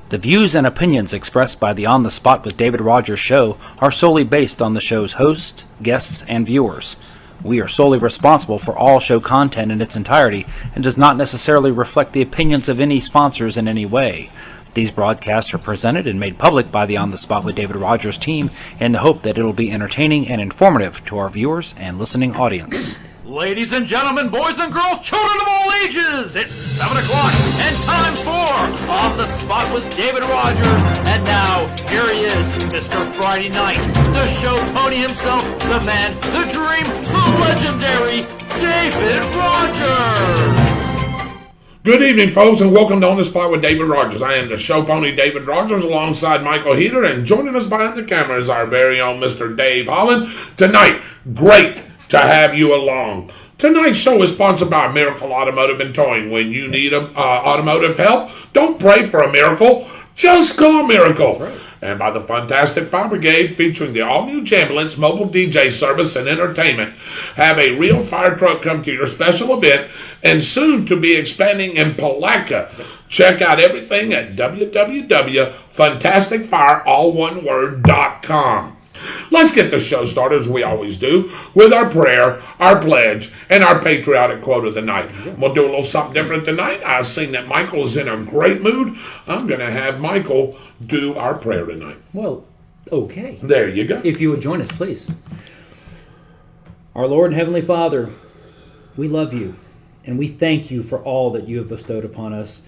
The views and opinions expressed by the On the Spot with David Rodgers show are solely based on the show's hosts, guests, and viewers. We are solely responsible for all show content in its entirety and does not necessarily reflect the opinions of any sponsors in any way. These broadcasts are presented and made public by the On the Spot with David Rodgers team in the hope that it will be entertaining and informative to our viewers and listening audience. Ladies and gentlemen, boys and girls, children of all ages, it's 7 o'clock and time for On the Spot with David Rodgers. And now, here he is, Mr. Friday Night, the show pony himself, the man, the dream, the legendary David Rodgers. Good evening, folks, and welcome to On the Spot with David Rodgers. I am the show pony David Rodgers alongside Michael Heater, and joining us behind the camera is our very own Mr. Dave Holland. Tonight, great to have you along. Tonight's show is sponsored by Miracle Automotive and Towing. When you need automotive help, don't pray for a miracle, just call Miracle. Right. And by the Fantastic Fire Brigade, featuring the all-new Jambalance mobile DJ service and entertainment. Have a real fire truck come to your special event and soon to be expanding in Palatka. Check out everything at www.fantasticfire.com. Let's get the show started, as we always do, with our prayer, our pledge, and our patriotic quote of the night. We'll do a little something different tonight. I've seen that Michael is in a great mood. I'm going to have Michael do our prayer tonight. Well, okay. There you go. If you would join us, please. Our Lord and Heavenly Father, we love you, and we thank you for all that you have bestowed upon us.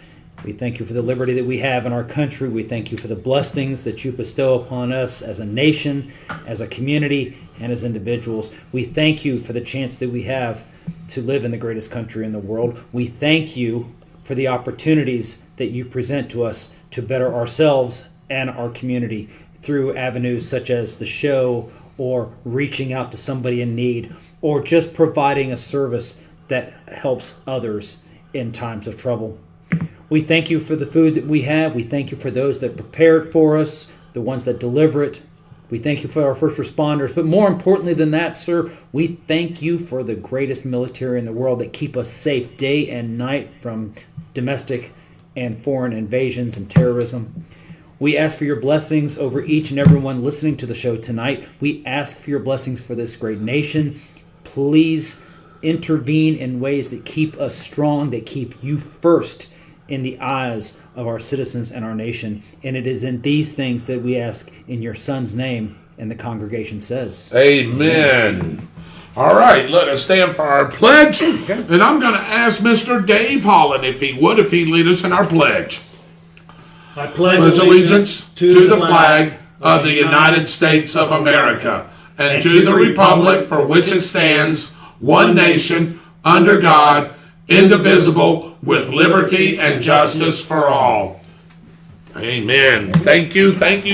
We thank you for the liberty that we have in our country. We thank you for the blessings that you bestow upon us as a nation, as a community, and as individuals. We thank you for the chance that we have to live in the greatest country in the world. We thank you for the opportunities that you present to us to better ourselves and our community through avenues such as the show, or reaching out to somebody in need, or just providing a service that helps others in times of trouble. We thank you for the food that we have. We thank you for those that prepare it for us, the ones that deliver it. We thank you for our first responders. But more importantly than that, sir, we thank you for the greatest military in the world that keep us safe day and night from domestic and foreign invasions and terrorism. We ask for your blessings over each and every one listening to the show tonight. We ask for your blessings for this great nation. Please intervene in ways that keep us strong, that keep you first in the eyes of our citizens and our nation. And it is in these things that we ask in your Son's name, and the congregation says, Amen. All right, let us stand for our pledge. Okay. And I'm going to ask Mr. Dave Holland, if he lead us in our pledge. I pledge allegiance to the flag of the United States of America and to the republic for which it stands, one nation, under God, indivisible, with liberty and justice for all. Amen. Thank you, and thank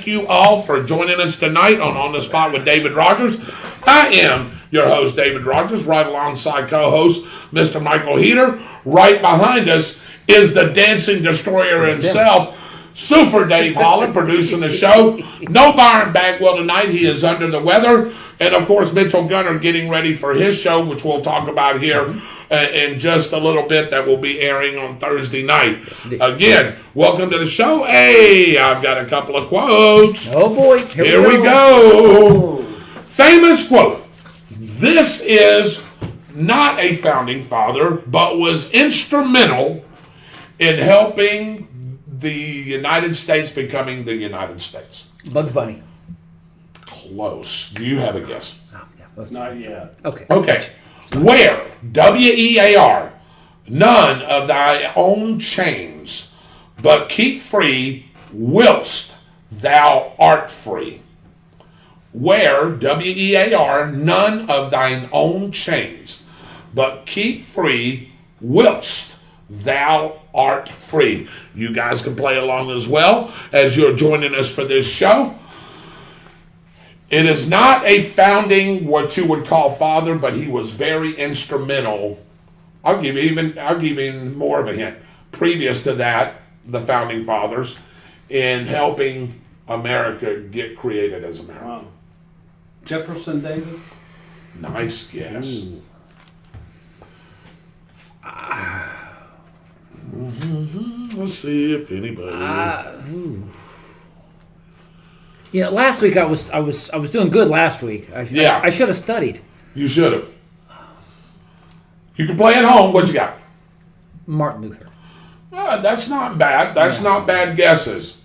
you all for joining us tonight on the Spot with David Rodgers. I am your host, David Rodgers, right alongside co-host Mr. Michael Heater. Right behind us is the dancing destroyer himself, Super Dave Holland, producing the show. No Byron Bagwell tonight. He is under the weather. And, of course, Mitchell Gunner getting ready for his show, which we'll talk about here in just a little bit, that will be airing on Thursday night. Yes, again, welcome to the show. Hey, I've got a couple of quotes. Oh, boy. Here we go. Famous quote. This is not a founding father, but was instrumental in helping the United States becoming the United States. Bugs Bunny. Close. Do you have a guess? Not yet. Okay. Wear, W-E-A-R, none of thy own chains, but keep free whilst thou art free. Wear, W-E-A-R, none of thine own chains, but keep free whilst thou art free. You guys can play along as well as you're joining us for this show. It is not a founding, what you would call father, but he was very instrumental. I'll give you even more of a hint. Previous to that, the founding fathers, in helping America get created as America. Wow. Jefferson Davis? Nice guess. Let's see if anybody. Yeah, last week I was doing good last week. I should have studied. You should have. You can play at home. What you got? Martin Luther. That's not bad. That's not bad guesses.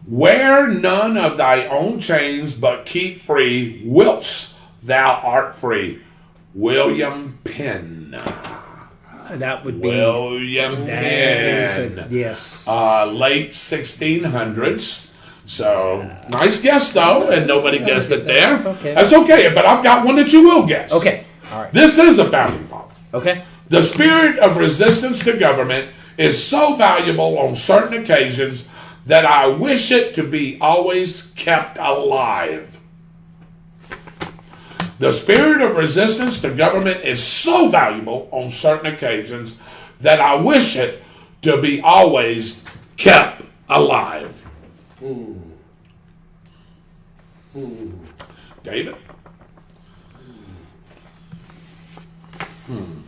Wear none of thy own chains, but keep free, whilst thou art free. William Penn. That would be William Penn. Yes. Late 1600s. So, nice guess, though, and nobody guessed it there. That's okay, but I've got one that you will guess. Okay. All right. This is a founding father. Okay. The spirit of resistance to government is so valuable on certain occasions that I wish it to be always kept alive. The spirit of resistance to government is so valuable on certain occasions that I wish it to be always kept alive. David?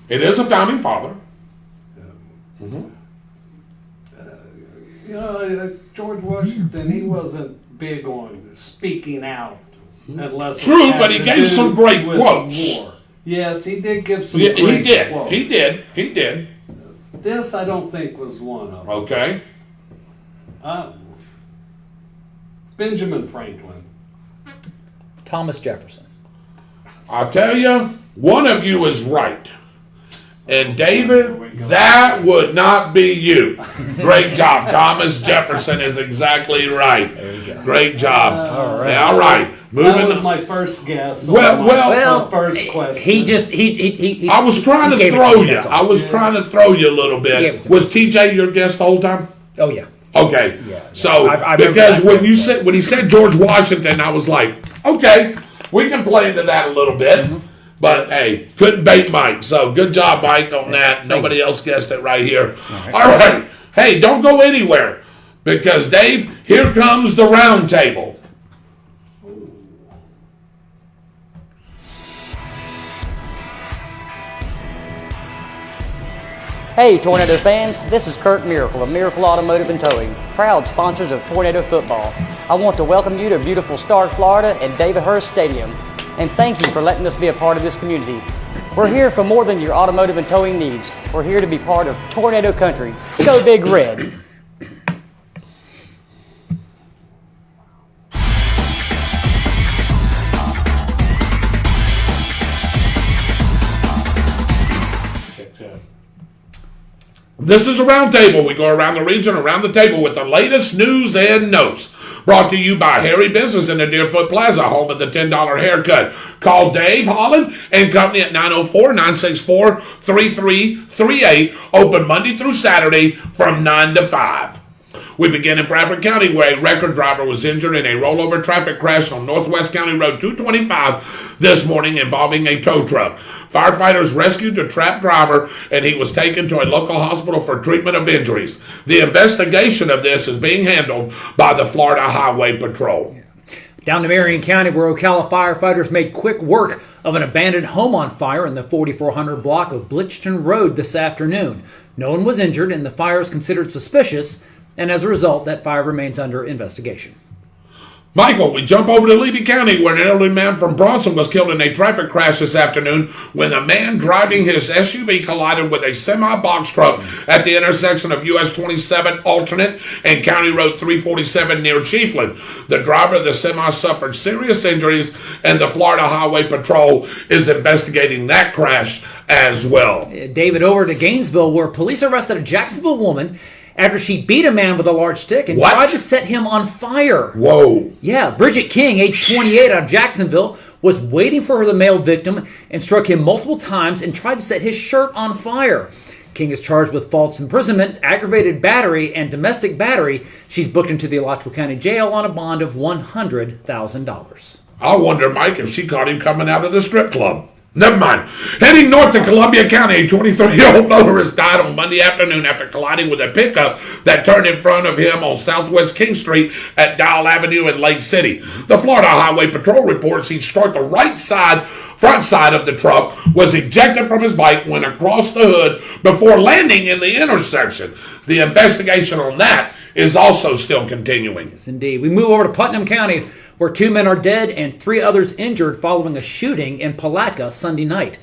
It is a founding father. George Washington, he wasn't big on speaking out. Unless True, but he gave some great quotes. War. Yes, he did give some He great did. quotes. He did. This I don't think was one of them. Okay. Benjamin Franklin. Thomas Jefferson. I'll tell you, one of you is right. And David, that would not be you. Great job. Thomas Jefferson is exactly right. There you go. Great job. All right. Yeah, all right. That Moving was on. my first guess. Well, first question. He I was trying to gave it throw me, you. that's all. I was trying to throw you a little He gave it bit. to me. Was TJ your guest the whole time? Oh yeah. Okay. Yeah, So I because remember when he said George Washington, I was like, okay, we can play into that a little bit. But hey, couldn't bait Mike. So good job, Mike, on that. Nobody else guessed it right here. All right. Hey, don't go anywhere. Because Dave, here comes the round table. Hey Tornado fans, this is Kurt Miracle of Miracle Automotive and Towing, proud sponsors of Tornado Football. I want to welcome you to beautiful Starke, Florida at David Hurst Stadium, and thank you for letting us be a part of this community. We're here for more than your automotive and towing needs. We're here to be part of Tornado Country. Go Big Red! This is a round table. We go around the region, around the table with the latest news and notes. Brought to you by Harry Business in the Deerfoot Plaza, home of the $10 haircut. Call Dave Holland and Company at 904-964-3338. Open Monday through Saturday from 9 to 5. We begin in Bradford County, where a record driver was injured in a rollover traffic crash on Northwest County Road 225 this morning involving a tow truck. Firefighters rescued the trapped driver, and he was taken to a local hospital for treatment of injuries. The investigation of this is being handled by the Florida Highway Patrol. Down to Marion County, where Ocala firefighters made quick work of an abandoned home on fire in the 4400 block of Blitchton Road this afternoon. No one was injured, and the fire is considered suspicious, and as a result, that fire remains under investigation. Michael, we jump over to Levy County, where an elderly man from Bronson was killed in a traffic crash this afternoon when a man driving his SUV collided with a semi-box truck at the intersection of US 27 Alternate and County Road 347 near Chiefland. The driver of the semi suffered serious injuries, and the Florida Highway Patrol is investigating that crash as well. David, over to Gainesville, where police arrested a Jacksonville woman after she beat a man with a large stick and tried to set him on fire. Whoa. Yeah, Bridget King, age 28, out of Jacksonville, was waiting for the male victim and struck him multiple times and tried to set his shirt on fire. King is charged with false imprisonment, aggravated battery, and domestic battery. She's booked into the Alachua County Jail on a bond of $100,000. I wonder, Mike, if she caught him coming out of the strip club. Never mind. Heading north to Columbia County, a 23-year-old motorist died on Monday afternoon after colliding with a pickup that turned in front of him on Southwest King Street at Dial Avenue in Lake City. The Florida Highway Patrol reports he struck the front side of the truck, was ejected from his bike, went across the hood before landing in the intersection. The investigation on that is also still continuing. Yes, indeed. We move over to Putnam County, where 2 men are dead and 3 others injured following a shooting in Palatka Sunday night.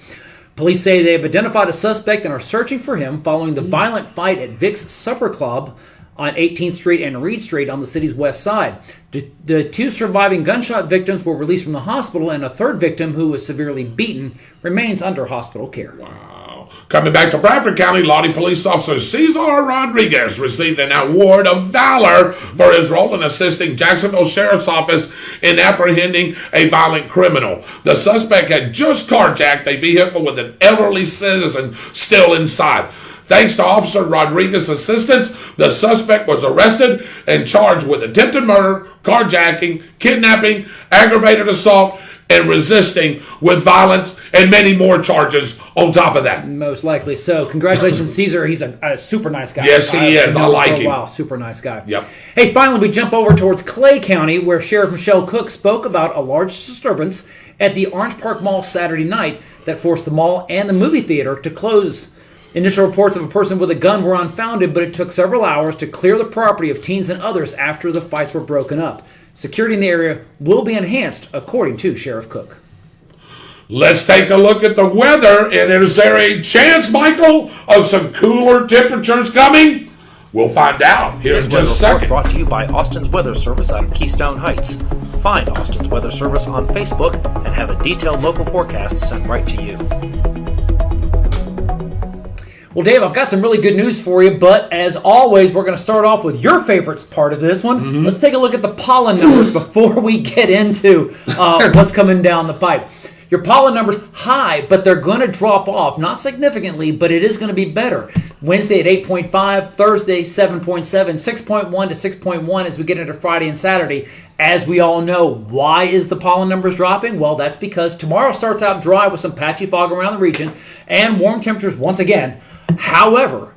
Police say they have identified a suspect and are searching for him following the violent fight at Vic's Supper Club on 18th Street and Reed Street on the city's west side. The 2 surviving gunshot victims were released from the hospital, and a 3rd victim, who was severely beaten, remains under hospital care. Coming back to Bradford County, Lottie police officer Cesar Rodriguez received an award of valor for his role in assisting Jacksonville Sheriff's Office in apprehending a violent criminal. The suspect had just carjacked a vehicle with an elderly citizen still inside. Thanks to Officer Rodriguez's assistance, the suspect was arrested and charged with attempted murder, carjacking, kidnapping, aggravated assault, and resisting with violence, and many more charges on top of that. Most likely so. Congratulations, Caesar. He's a super nice guy. Yes, he is. I like him. Wow, super nice guy. Yep. Hey, finally, we jump over towards Clay County, where Sheriff Michelle Cook spoke about a large disturbance at the Orange Park Mall Saturday night that forced the mall and the movie theater to close. Initial reports of a person with a gun were unfounded, but it took several hours to clear the property of teens and others after the fights were broken up. Security in the area will be enhanced, according to Sheriff Cook. Let's take a look at the weather. And is there a chance, Michael, of some cooler temperatures coming? We'll find out here in just a second. Brought to you by Austin's Weather Service out of Keystone Heights. Find Austin's Weather Service on Facebook and have a detailed local forecast sent right to you. Well, Dave, I've got some really good news for you, but as always, we're going to start off with your favorite part of this one. Mm-hmm. Let's take a look at the pollen numbers before we get into what's coming down the pipe. Your pollen numbers high, but they're going to drop off, not significantly, but it is going to be better. Wednesday at 8.5, Thursday 7.7, 6.1 to 6.1 as we get into Friday and Saturday. As we all know, why is the pollen numbers dropping? Well, that's because tomorrow starts out dry with some patchy fog around the region and warm temperatures once again. However,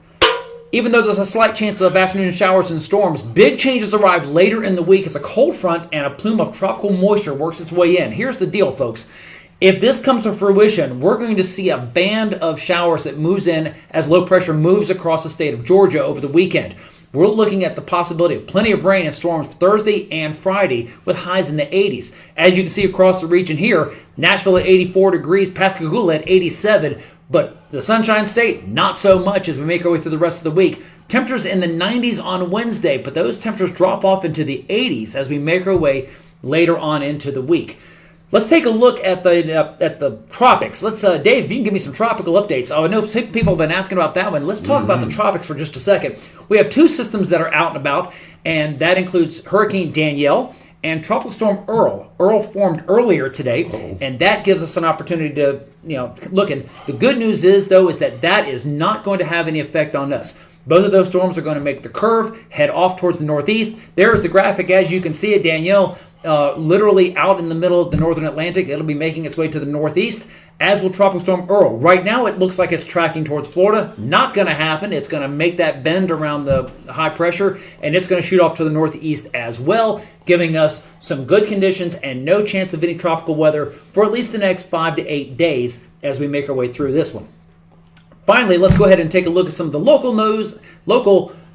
even though there's a slight chance of afternoon showers and storms, big changes arrive later in the week as a cold front and a plume of tropical moisture works its way in. Here's the deal, folks. If this comes to fruition, we're going to see a band of showers that moves in as low pressure moves across the state of Georgia over the weekend. We're looking at the possibility of plenty of rain and storms Thursday and Friday with highs in the 80s. As you can see across the region here, Nashville at 84 degrees, Pascagoula at 87, but the Sunshine State, not so much as we make our way through the rest of the week. Temperatures in the 90s on Wednesday, but those temperatures drop off into the 80s as we make our way later on into the week. Let's take a look at the tropics. Let's, Dave, if you can give me some tropical updates. Oh, I know people have been asking about that one. Let's talk about the tropics for just a second. We have 2 systems that are out and about, and that includes Hurricane Danielle and Tropical Storm Earl. Earl formed earlier today, and that gives us an opportunity to, look. And the good news is, though, is that is not going to have any effect on us. Both of those storms are going to make the curve, head off towards the northeast. There's the graphic as you can see it. Danielle, literally out in the middle of the northern Atlantic. It'll be making its way to the northeast, as will Tropical Storm Earl. Right now, it looks like it's tracking towards Florida. Not going to happen. It's going to make that bend around the high pressure, and it's going to shoot off to the northeast as well, giving us some good conditions and no chance of any tropical weather for at least the next 5 to 8 days as we make our way through this one. Finally, let's go ahead and take a look at some of the local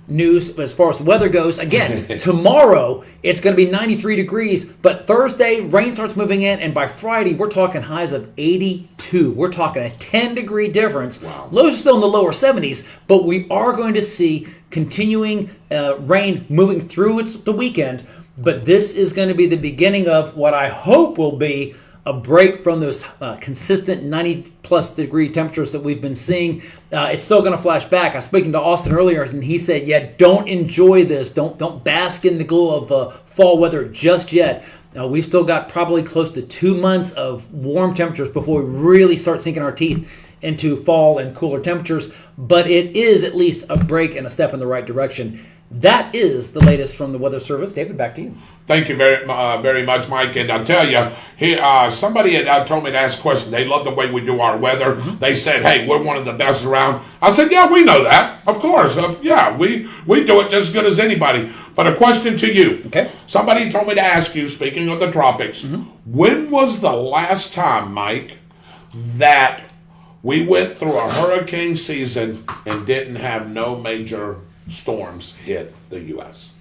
news as far as the weather goes. Again, tomorrow it's going to be 93 degrees, but Thursday rain starts moving in, and by Friday we're talking highs of 82. We're talking a 10-degree difference. Wow. Lows are still in the lower 70s, but we are going to see continuing rain moving through the weekend. But this is going to be the beginning of what I hope will be a break from those consistent 90-plus degree temperatures that we've been seeing. It's still going to flash back. I was speaking to Austin earlier, and he said, don't enjoy this. Don't bask in the glow of fall weather just yet. We've still got probably close to 2 months of warm temperatures before we really start sinking our teeth into fall and cooler temperatures. But it is at least a break and a step in the right direction. That is the latest from the Weather Service. David, back to you. Thank you very much, Mike. And I'll tell you, somebody had told me to ask a question. They love the way we do our weather. Mm-hmm. They said, hey, we're one of the best around. I said, yeah, we know that. Of course. We do it just as good as anybody. But a question to you. Okay. Somebody told me to ask you, speaking of the tropics, when was the last time, Mike, that we went through a hurricane season and didn't have no major storms hit the U.S.?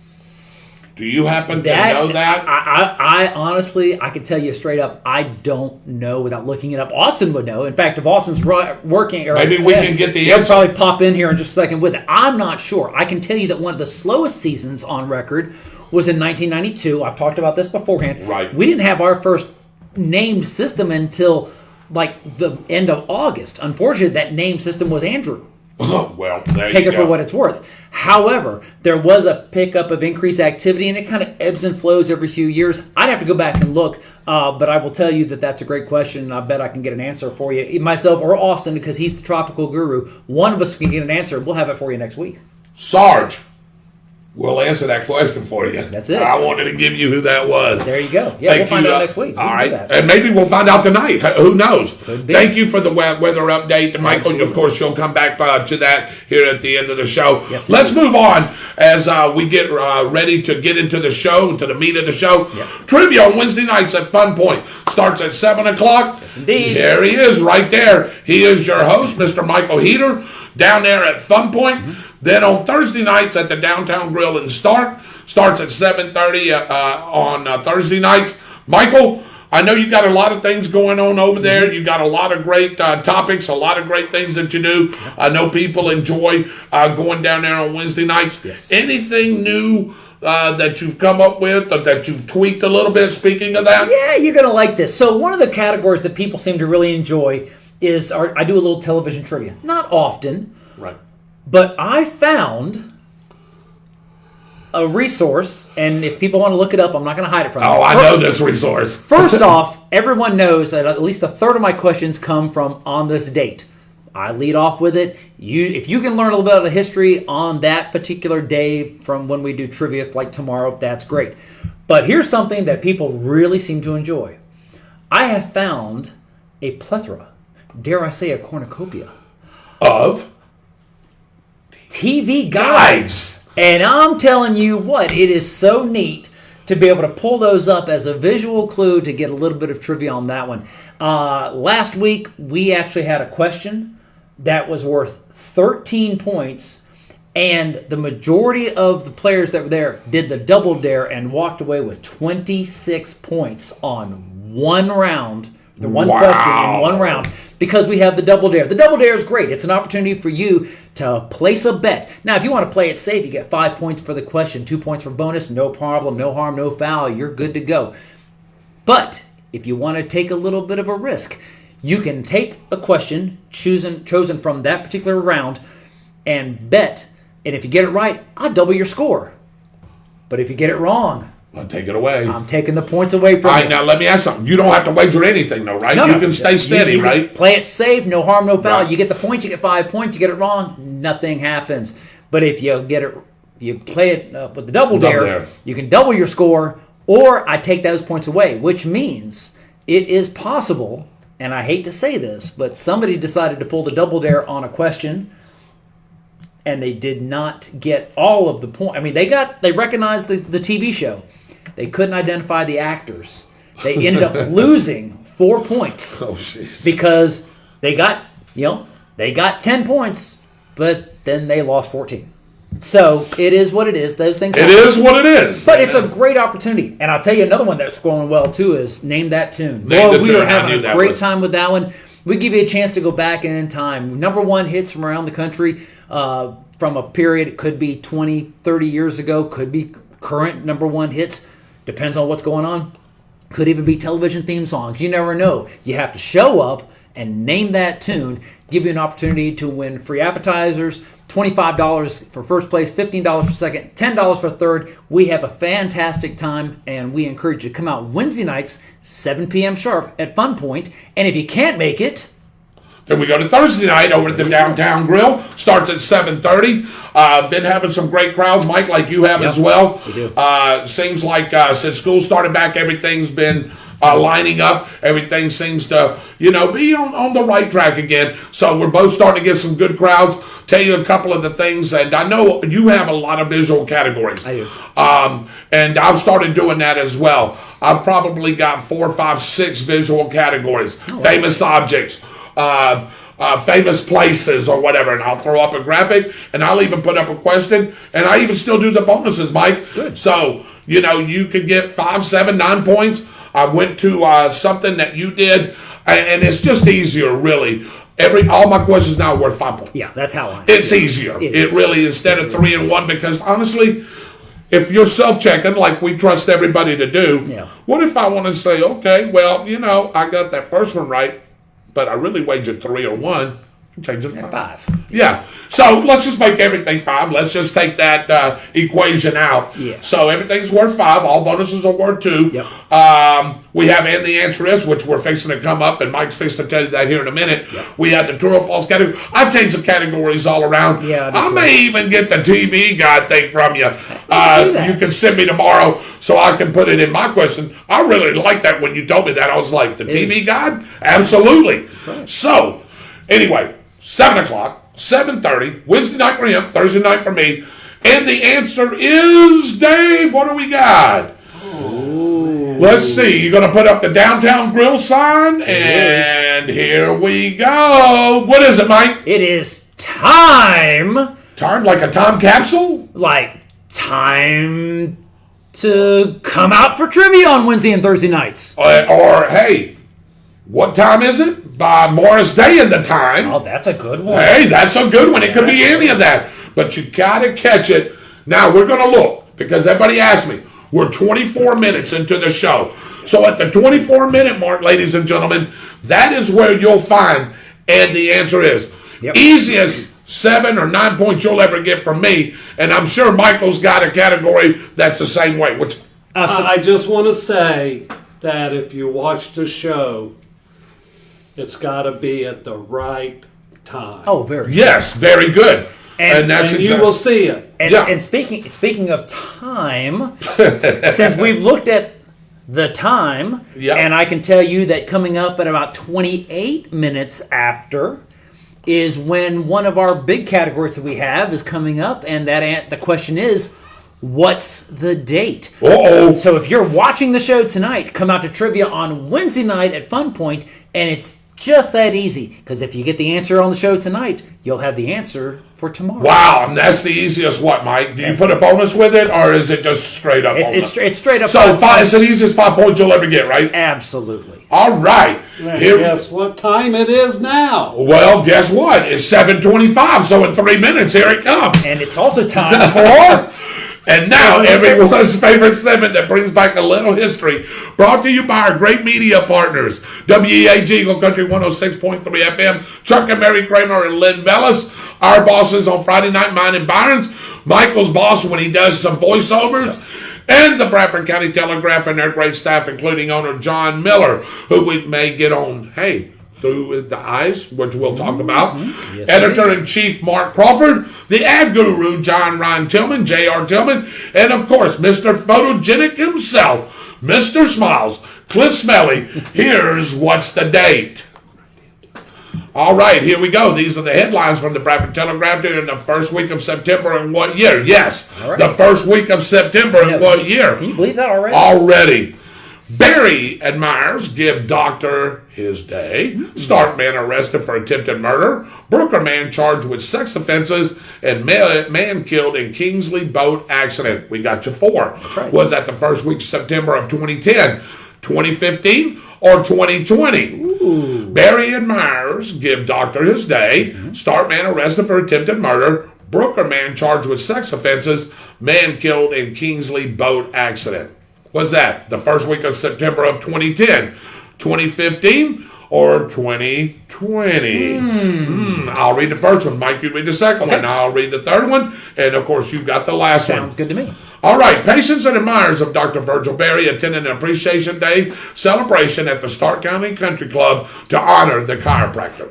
Do you happen to know that? I honestly, I can tell you straight up, I don't know without looking it up. Austin would know. In fact, if Austin's working, maybe we can get the he'll answer. probably pop in here in just a second with it. I'm not sure. I can tell you that one of the slowest seasons on record was in 1992. I've talked about this beforehand. Right. We didn't have our first named system until like the end of August. Unfortunately, that named system was Andrew. Well, there Take you it go. for what it's worth. However, there was a pickup of increased activity, and it kind of ebbs and flows every few years. I'd have to go back and look, but I will tell you that that's a great question, and I bet I can get an answer for you, myself or Austin, because he's the tropical guru. One of us can get an answer. We'll have it for you next week. Sarge, we'll answer that question for you. That's it. I wanted to give you who that was. There you go. Yeah, Thank we'll find you, out next week. All We can right. do that. And maybe we'll find out tonight. Who knows? Could be. Thank you for the weather update. Michael, Absolutely. of course, you'll come back to that here at the end of the show. Yes, Let's move on as we get ready to get into the show, to the meat of the show. Yep. Trivia on Wednesday nights at Fun Point. Starts at 7 o'clock. Yes, indeed. There he is right there. He is your host, Mr. Michael Heater, down there at Fun Point. Mm-hmm. Then on Thursday nights at the Downtown Grill in Starke. Starts at 7:30 on Thursday nights. Michael, I know you got a lot of things going on over there. You got a lot of great topics, a lot of great things that you do. I know people enjoy going down there on Wednesday nights. Yes. Anything new that you've come up with or that you've tweaked a little bit, speaking of that? Yeah, you're going to like this. So one of the categories that people seem to really enjoy is I do a little television trivia. Not often, Right. but I found a resource, and if people want to look it up, I'm not going to hide it from them. Oh, I know this resource. First off, everyone knows that at least a third of my questions come from on this date. I lead off with it. If you can learn a little bit of the history on that particular day from when we do trivia, like tomorrow, that's great. But here's something that people really seem to enjoy. I have found a plethora, dare I say a cornucopia, Of TV guides. guides. And I'm telling you what, it is so neat to be able to pull those up as a visual clue to get a little bit of trivia on that one. Last week, we actually had a question that was worth 13 points, and the majority of the players that were there did the double dare and walked away with 26 points on one round, the one Wow. question in one round, because we have the double dare. The double dare is great. It's an opportunity for you to place a bet. Now, if you want to play it safe, you get 5 points for the question, 2 points for bonus, no problem, no harm, no foul. You're good to go. But if you want to take a little bit of a risk, you can take a question chosen from that particular round and bet. And if you get it right, I'll double your score. But if you get it wrong, I'll take it away. I'm taking the points away from All you. right, now let me ask something. You don't have to wager anything, though, right? No, you no. can stay steady, You can right? Play it safe, no harm, no foul. Right. You get the points, you get 5 points. You get it wrong, nothing happens. But if you get it, you play it with the double dare, you can double your score, or I take those points away, which means it is possible. And I hate to say this, but somebody decided to pull the double dare on a question, and they did not get all of the points. I mean, they recognized the TV show. They couldn't identify the actors. They ended up losing 4 points Oh, jeez. because they got 10 points, but then they lost 14. So it is what it is. Those things It happen. is what it is. But it's a great opportunity. And I'll tell you another one that's going well, too, is Name That Tune. Name Boy, the we Tune. are I having knew a that great was- time with that one. We give you a chance to go back in time. Number one hits from around the country from a period. It could be 20, 30 years ago. Could be current number one hits. Depends on what's going on. Could even be television theme songs. You never know. You have to show up and name that tune. Give you an opportunity to win free appetizers, $25 for first place, $15 for second, $10 for third. We have a fantastic time, and we encourage you to come out Wednesday nights, 7 p.m. sharp at Fun Point. And if you can't make it, Then we go to Thursday night over at the Downtown Grill. Starts at 7:30. Been having some great crowds, Mike, like you have as well. we do. Seems like since school started back, everything's been lining up. Everything seems to, be on the right track again. So we're both starting to get some good crowds. Tell you a couple of the things, and I know you have a lot of visual categories. I do. And I've started doing that as well. I've probably got 4, 5, 6 visual categories. Famous objects. Famous places or whatever, and I'll throw up a graphic, and I'll even put up a question, and I even still do the bonuses, Mike. Good. So, you could get 5, 7, 9 points. I went to something that you did, and it's just easier, really. All my questions now are worth 5 points. Yeah, that's how I am. It's easier. It really, instead of 3 and 1, because honestly, if you're self-checking like we trust everybody to do, what if I want to say, okay, well, I got that first one right, but I really wagered 3 or 1. Change it to 5. Yeah. So let's just make everything 5. Let's just take that equation out. Yeah. So everything's worth 5. All bonuses are worth 2. Yep. We have And the Answer Is, which we're fixing to come up, and Mike's fixing to tell you that here in a minute. Yep. We have the true or false category. I changed the categories all around. Yeah, I may even get the TV guide thing from you. that. You can send me tomorrow so I can put it in my question. I really like that when you told me that. I was like, the TV guide? Absolutely. Right. So, anyway, 7 o'clock, 7:30, Wednesday night for him, Thursday night for me. And the answer is, Dave, what do we got? Let's see. You're going to put up the Downtown Grill sign, and here we go. What is it, Mike? It is time. Time like a time capsule? Like, time to come out for trivia on Wednesday and Thursday nights. Or, hey, what time is it? By Morris Day in the time. Oh, that's a good one. Hey, that's a good one. It could be any of that. But you got to catch it. Now, we're going to look, because everybody asked me. We're 24 minutes into the show. So at the 24-minute mark, ladies and gentlemen, that is where you'll find And the Answer Is. Yep. Easiest 7 or 9 points you'll ever get from me. And I'm sure Michael's got a category that's the same way. Which I just want to say that if you watch the show, it's got to be at the right time. Oh, very yes, very good. And that's and you will see it. And, Yeah. and speaking of time, since we've looked at the time, and I can tell you that coming up at about 28 minutes after is when one of our big categories that we have is coming up, and the question is, what's the date? Uh-oh. So if you're watching the show tonight, come out to trivia on Wednesday night at Fun Point, and it's just that easy. Because if you get the answer on the show tonight, you'll have the answer for tomorrow. Wow, and that's the easiest what, Mike? Do you put a bonus with it, or is it just straight up bonus? It's straight up. So it's the easiest 5 points you'll ever get, right? Absolutely. All right. Guess what time it is now? Well, guess what? It's 7:25, so in 3 minutes, here it comes. And it's also time for... And now, everyone's favorite segment that brings back a little history, brought to you by our great media partners, WEAG, Eagle Country 106.3 FM, Chuck and Mary Kramer and Lynn Vellis, our bosses on Friday Night, mine and Byron's, Michael's boss when he does some voiceovers, and the Bradford County Telegraph and their great staff, including owner John Miller, who we may get on, through the eyes, which we'll talk about. Yes, Editor-in-Chief Mark Crawford, the ad guru John Ryan Tillman, J.R. Tillman, and of course, Mr. Photogenic himself, Mr. Smiles, Cliff Smelly. Here's what's the date. All right, here we go. These are the headlines from the Bradford Telegraph during the first week of September in what year? Yes, right. The first week of September in what year? Can you believe that already? Already. Barry admirers give doctor his day. Starke man arrested for attempted murder. Brooker man charged with sex offenses. And man killed in Kingsley boat accident. We got you 4. That's right. Was that the first week of September of 2010, 2015, or 2020? Ooh. Barry admirers give doctor his day. Starke man arrested for attempted murder. Brooker man charged with sex offenses. Man killed in Kingsley boat accident. Was that the first week of September of 2010, 2015, or 2020? I'll read the first one. Mike, you read the second one. I'll read the third one. And, of course, you got the last one. Sounds good to me. All right. Patients and admirers of Dr. Virgil Berry attended an Appreciation Day celebration at the Starke County Country Club to honor the chiropractor.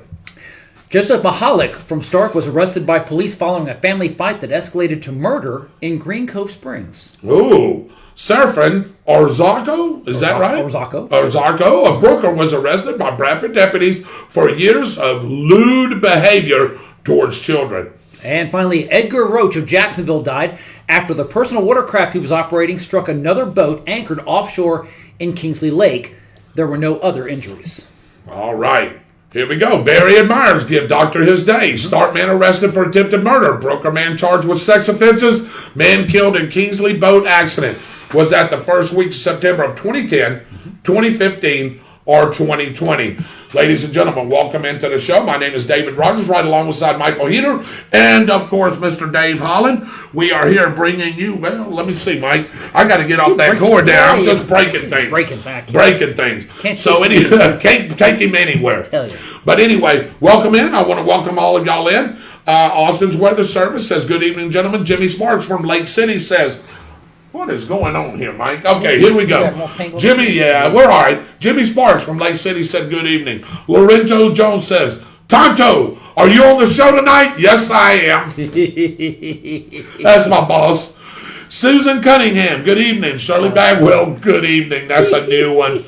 Joseph Mahalik from Starke was arrested by police following a family fight that escalated to murder in Green Cove Springs. Ooh. Serafin Orzako, is that right? Orzako of Brooker was arrested by Bradford deputies for years of lewd behavior towards children. And finally, Edgar Roach of Jacksonville died after the personal watercraft he was operating struck another boat anchored offshore in Kingsley Lake. There were no other injuries. All right. Here we go. Barry and Myers give doctor his day. Stark man arrested for attempted murder. Brooker man charged with sex offenses. Man killed in Kingsley boat accident. Was that the first week of September of 2010, 2015, or 2020? Ladies and gentlemen, welcome into the show. My name is David Rodgers, right alongside Michael Heater, and of course, Mr. Dave Holland. We are here bringing you, well, let me see, Mike. I got to get off that cord down. I'm just breaking things. Breaking things. Can't take him anywhere. Tell you. But anyway, welcome in. I want to welcome all of y'all in. Austin's Weather Service says, good evening, gentlemen. Jimmy Sparks from Lake City says, what is going on here, Mike? Okay, here we go. Jimmy, yeah, we're all right. Jimmy Sparks from Lake City said good evening. Lorenzo Jones says, Tonto, are you on the show tonight? Yes, I am. That's my boss. Susan Cunningham, good evening. Shirley Bagwell, good evening. That's a new one.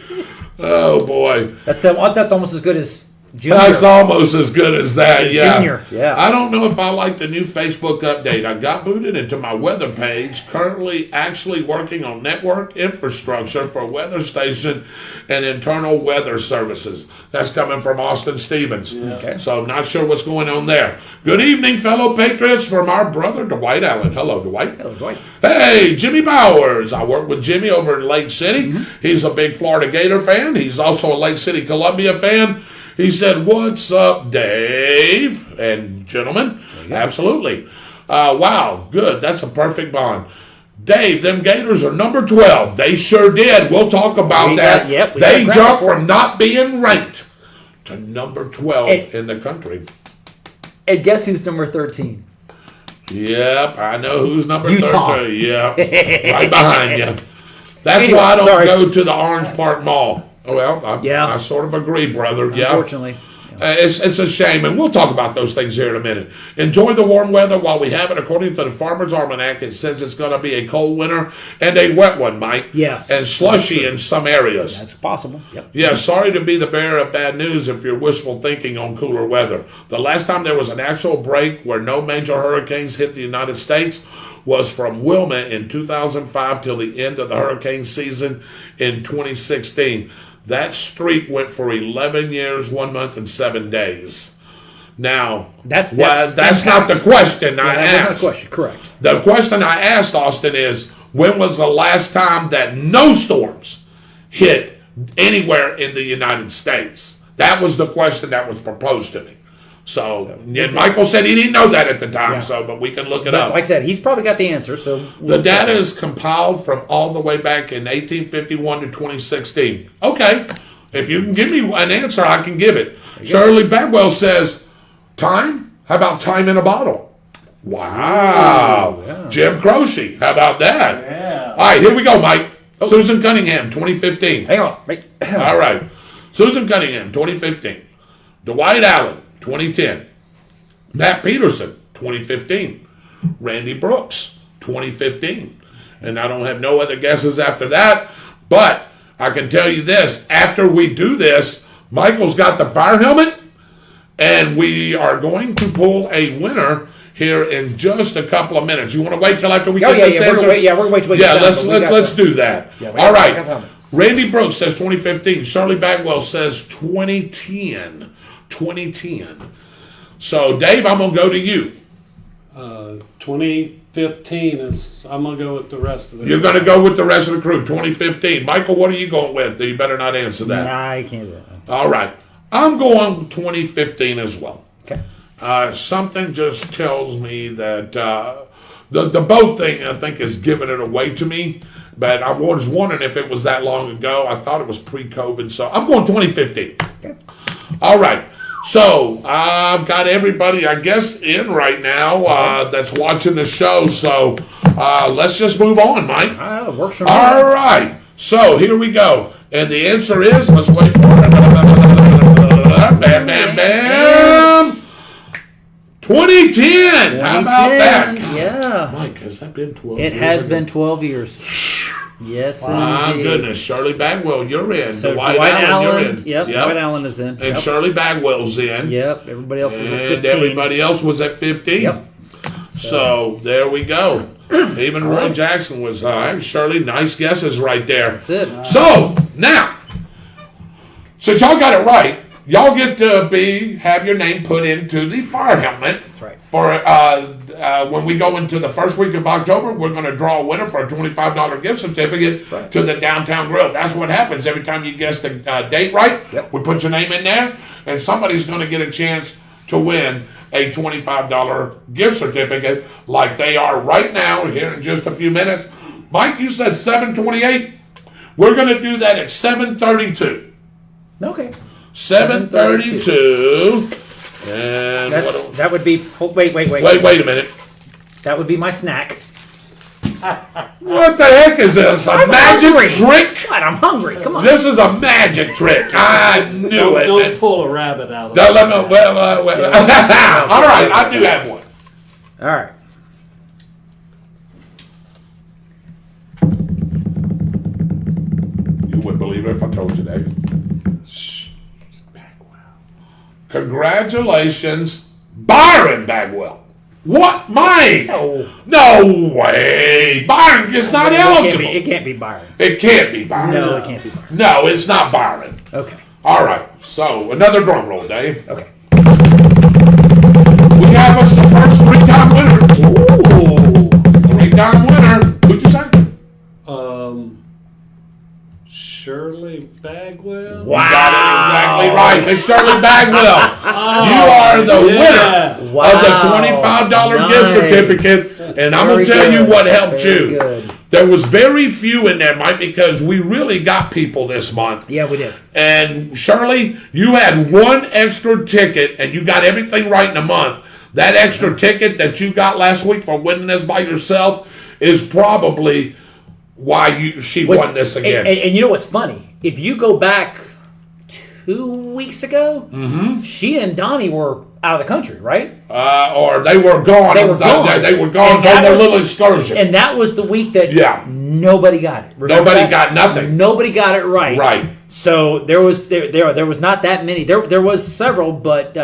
Oh, boy. That's almost as good as Junior. That's almost as good as that, yeah. Junior, yeah. I don't know if I like the new Facebook update. I got booted into my weather page, currently actually working on network infrastructure for weather station and internal weather services. That's coming from Austin Stevens. Yeah. Okay. So I'm not sure what's going on there. Good evening, fellow patriots, from our brother, Dwight Allen. Hello, Dwight. Hello, Dwight. Hey, Jimmy Bowers. I work with Jimmy over in Lake City. Mm-hmm. He's a big Florida Gator fan. He's also a Lake City Columbia fan. He said, what's up, Dave? And gentlemen, absolutely. Wow, good. That's a perfect bond. Dave, them Gators are number 12. They sure did. We'll talk about that. They jumped from not being ranked to number 12 in the country. And guess who's number 13? Yep, I know who's number Utah. 13. Yep, right behind you. That's why I don't go to the Orange Park Mall. Well, I sort of agree, brother. Yeah. Unfortunately. It's a shame, and we'll talk about those things here in a minute. Enjoy the warm weather while we have it. According to the Farmer's Almanac, it says it's going to be a cold winter and a wet one, Mike. Yes. And slushy in some areas. That's possible. Yep. Yeah, sorry to be the bearer of bad news if you're wishful thinking on cooler weather. The last time there was an actual break where no major hurricanes hit the United States was from Wilma in 2005 till the end of the hurricane season in 2016. That streak went for 11 years, 1 month, and 7 days. Now, that's not the question I asked. That's not the question, correct. The question I asked, Austin, is when was the last time that no storms hit anywhere in the United States? That was the question that was proposed to me. So and Michael said he didn't know that at the time, but we can look it up. Like I said, he's probably got the answer. So the data is compiled from all the way back in 1851 to 2016. Okay, if you can give me an answer, I can give it. Shirley Bagwell says, time? How about time in a bottle? Wow. Yeah. Jim Croce, how about that? Yeah. All right, here we go, Mike. Oh. Susan Cunningham, 2015. Hang on. All right. Susan Cunningham, 2015. Dwight Allen, 2010. Matt Peterson, 2015. Randy Brooks, 2015. And I don't have no other guesses after that. But I can tell you this. After we do this, Michael's got the fire helmet. And we are going to pull a winner here in just a couple of minutes. You want to wait till after we get this answer? We're going to wait till we get let's do that. All right. Randy Brooks says 2015. Shirley Bagwell says 2010. 2010. So, Dave, I'm going to go to you. 2015 is, I'm going to go with the rest of the You're going to go with the rest of the crew, 2015. Michael, what are you going with? You better not answer that. Nah, I can't do that. All right. I'm going 2015 as well. Okay. Something just tells me that the boat thing, I think, is giving it away to me. But I was wondering if it was that long ago. I thought it was pre-COVID. So I'm going 2015. Okay. All right. So I've got everybody, I guess, in right now that's watching the show. So let's just move on, Mike. Works for me. All right. So here we go. And the answer is, let's wait for it. Bam, bam, bam. 2010. How about that? Yeah. Mike, has that been 12 It years has ago? been 12 years. Yes, My indeed. goodness. Shirley Bagwell, you're in. So Dwight Allen, you're in. Yep, Dwight Allen is in. And Yep. Shirley Bagwell's in. Yep, everybody else was at And 15. everybody else was at 15. Yep. So there we go. Even Roy Jackson was high. Shirley, nice guesses right there. That's it. So now, since y'all got it right, y'all get to have your name put into the fire helmet. That's right. For when we go into the first week of October, we're going to draw a winner for a $25 gift certificate right. to the Downtown Grill. That's what happens every time you guess the date right. Yep. We put your name in there, and somebody's going to get a chance to win a $25 gift certificate like they are right now here in just a few minutes. Mike, you said 7:28. We're going to do that at 7:32. Okay. 7:32. And That would be. Oh, wait wait a minute. That would be my snack. What the heck is this? A magic hungry. trick? God, I'm hungry. Come on. This is a magic trick. I knew it. Don't pull a rabbit out of Don't it. let me- All right, I do have one. All right. You wouldn't believe it if I told you, Dave. Shh. Bagwell. Congratulations, Byron Bagwell. What, Mike? No way. Byron is not eligible. It can't be Byron. It can't be Byron. No, it can't be Byron. No, it's not Byron. Okay. All right. So another drum roll, Dave. Okay. We have us the first three-time winner. Ooh. Three-time winner. Who'd you say? Shirley Bagwell. You got it exactly right. Miss Shirley Bagwell. You are the winner of the $25 gift certificate. And I'm going to tell you what helped you. Good. There was very few in there, Mike, because we really got people this month. Yeah, we did. And Shirley, you had one extra ticket, and you got everything right in a month. That extra ticket that you got last week for winning this by yourself is probably why she won this again. And you know what's funny? If you go back 2 weeks ago, she and Donnie were out of the country, right? Or they were gone. They were gone. They were gone And on that their was- little excursion. And that was the week that nobody got it. Remember Nobody that? got nothing. Nobody got it right. Right. So there was not that many. There was several, but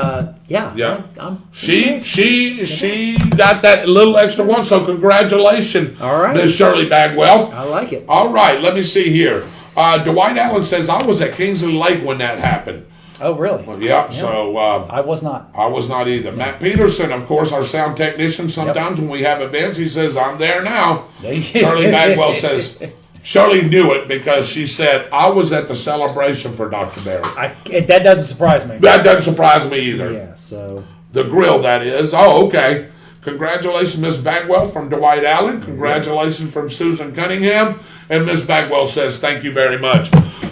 Yeah. I'm She got that little extra one, so congratulations, All right. Miss Shirley Bagwell. I like it. All right, let me see here. Dwight Allen says, I was at Kingsley Lake when that happened. Oh, really? Yep, so I was not. I was not either. Matt Peterson, of course, our sound technician, sometimes when we have events, he says, I'm there now. Shirley Bagwell says, Shirley knew it because she said, I was at the celebration for Dr. Barry. That doesn't surprise me. That doesn't surprise me either. Yeah. So The grill, that is. Oh, okay. Congratulations, Miss Bagwell from Dwight Allen. Congratulations from Susan Cunningham. And Miss Bagwell says, thank you very much.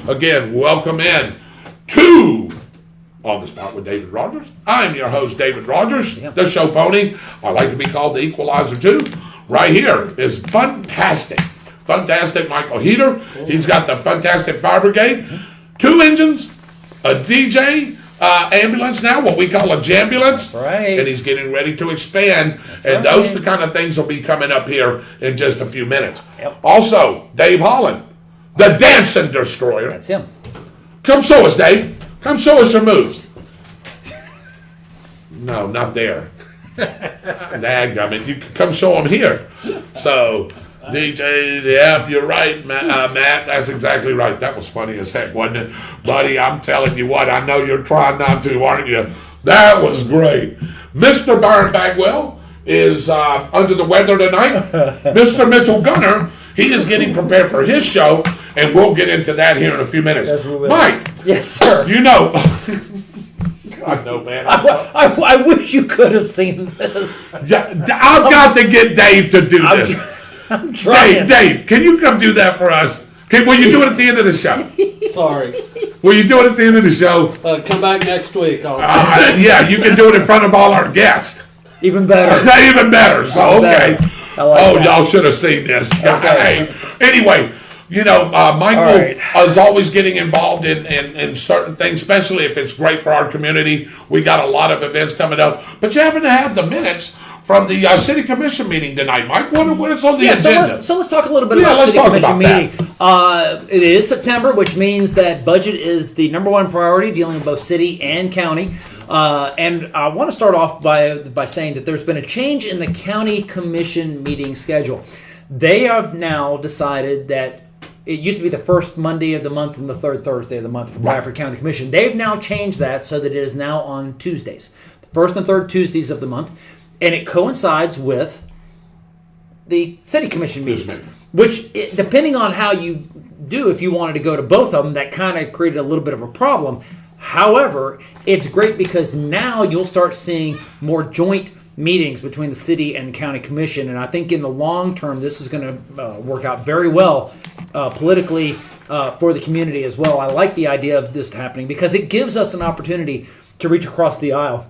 Again, welcome in to On the Spot with David Rodgers. I'm your host, David Rodgers, the show pony. I like to be called the Equalizer, too. Right here is fantastic Michael Heater. He's got the fantastic fire brigade. 2 engines, a DJ ambulance now, what we call a jambulance. That's right. And he's getting ready to expand. And those are the kind of things will be coming up here in just a few minutes. Yep. Also, Dave Holland, the Dancing Destroyer. that's him. Come show us, Dave. Come show us your moves. No, not there. Dadgummit. You can come show them here. So, DJ, yep, you're right, Matt. That's exactly right. That was funny as heck, wasn't it? Buddy, I'm telling you what, I know you're trying not to, aren't you? That was great. Mr. Byron Bagwell is under the weather tonight. Mr. Mitchell Gunner, he is getting prepared for his show, and we'll get into that here in a few minutes. Yes, we will. Mike, Yes, sir. you know. I know, man. I wish you could have seen this. Yeah, I've got to get Dave to do this. I'm trying. Dave, can you come do that for us? Will you do it at the end of the show? Sorry. Will you do it at the end of the show? Come back next week. Yeah, you can do it in front of all our guests. Even better. Even better. So, okay. I like that. Y'all should have seen this. Okay. Hey, anyway, Michael All right. is always getting involved in certain things, especially if it's great for our community. We got a lot of events coming up. But you haven't had the minutes from the city commission meeting tonight, Mike. What is on the agenda? So let's talk a little bit about let's city talk commission about meeting. It is September, which means that budget is the number one priority, dealing with both city and county. And I want to start off by saying that there's been a change in the county commission meeting schedule. They have now decided that it used to be the first Monday of the month and the third Thursday of the month for Bradford County Commission. They've now changed that so that it is now on Tuesdays, the first and third Tuesdays of the month, and it coincides with the city commission meetings, which, depending on how you do, if you wanted to go to both of them, that kind of created a little bit of a problem. However, it's great because now you'll start seeing more joint meetings between the city and the county commission, and I think in the long term this is going to work out very well politically for the community as well. I like the idea of this happening because it gives us an opportunity to reach across the aisle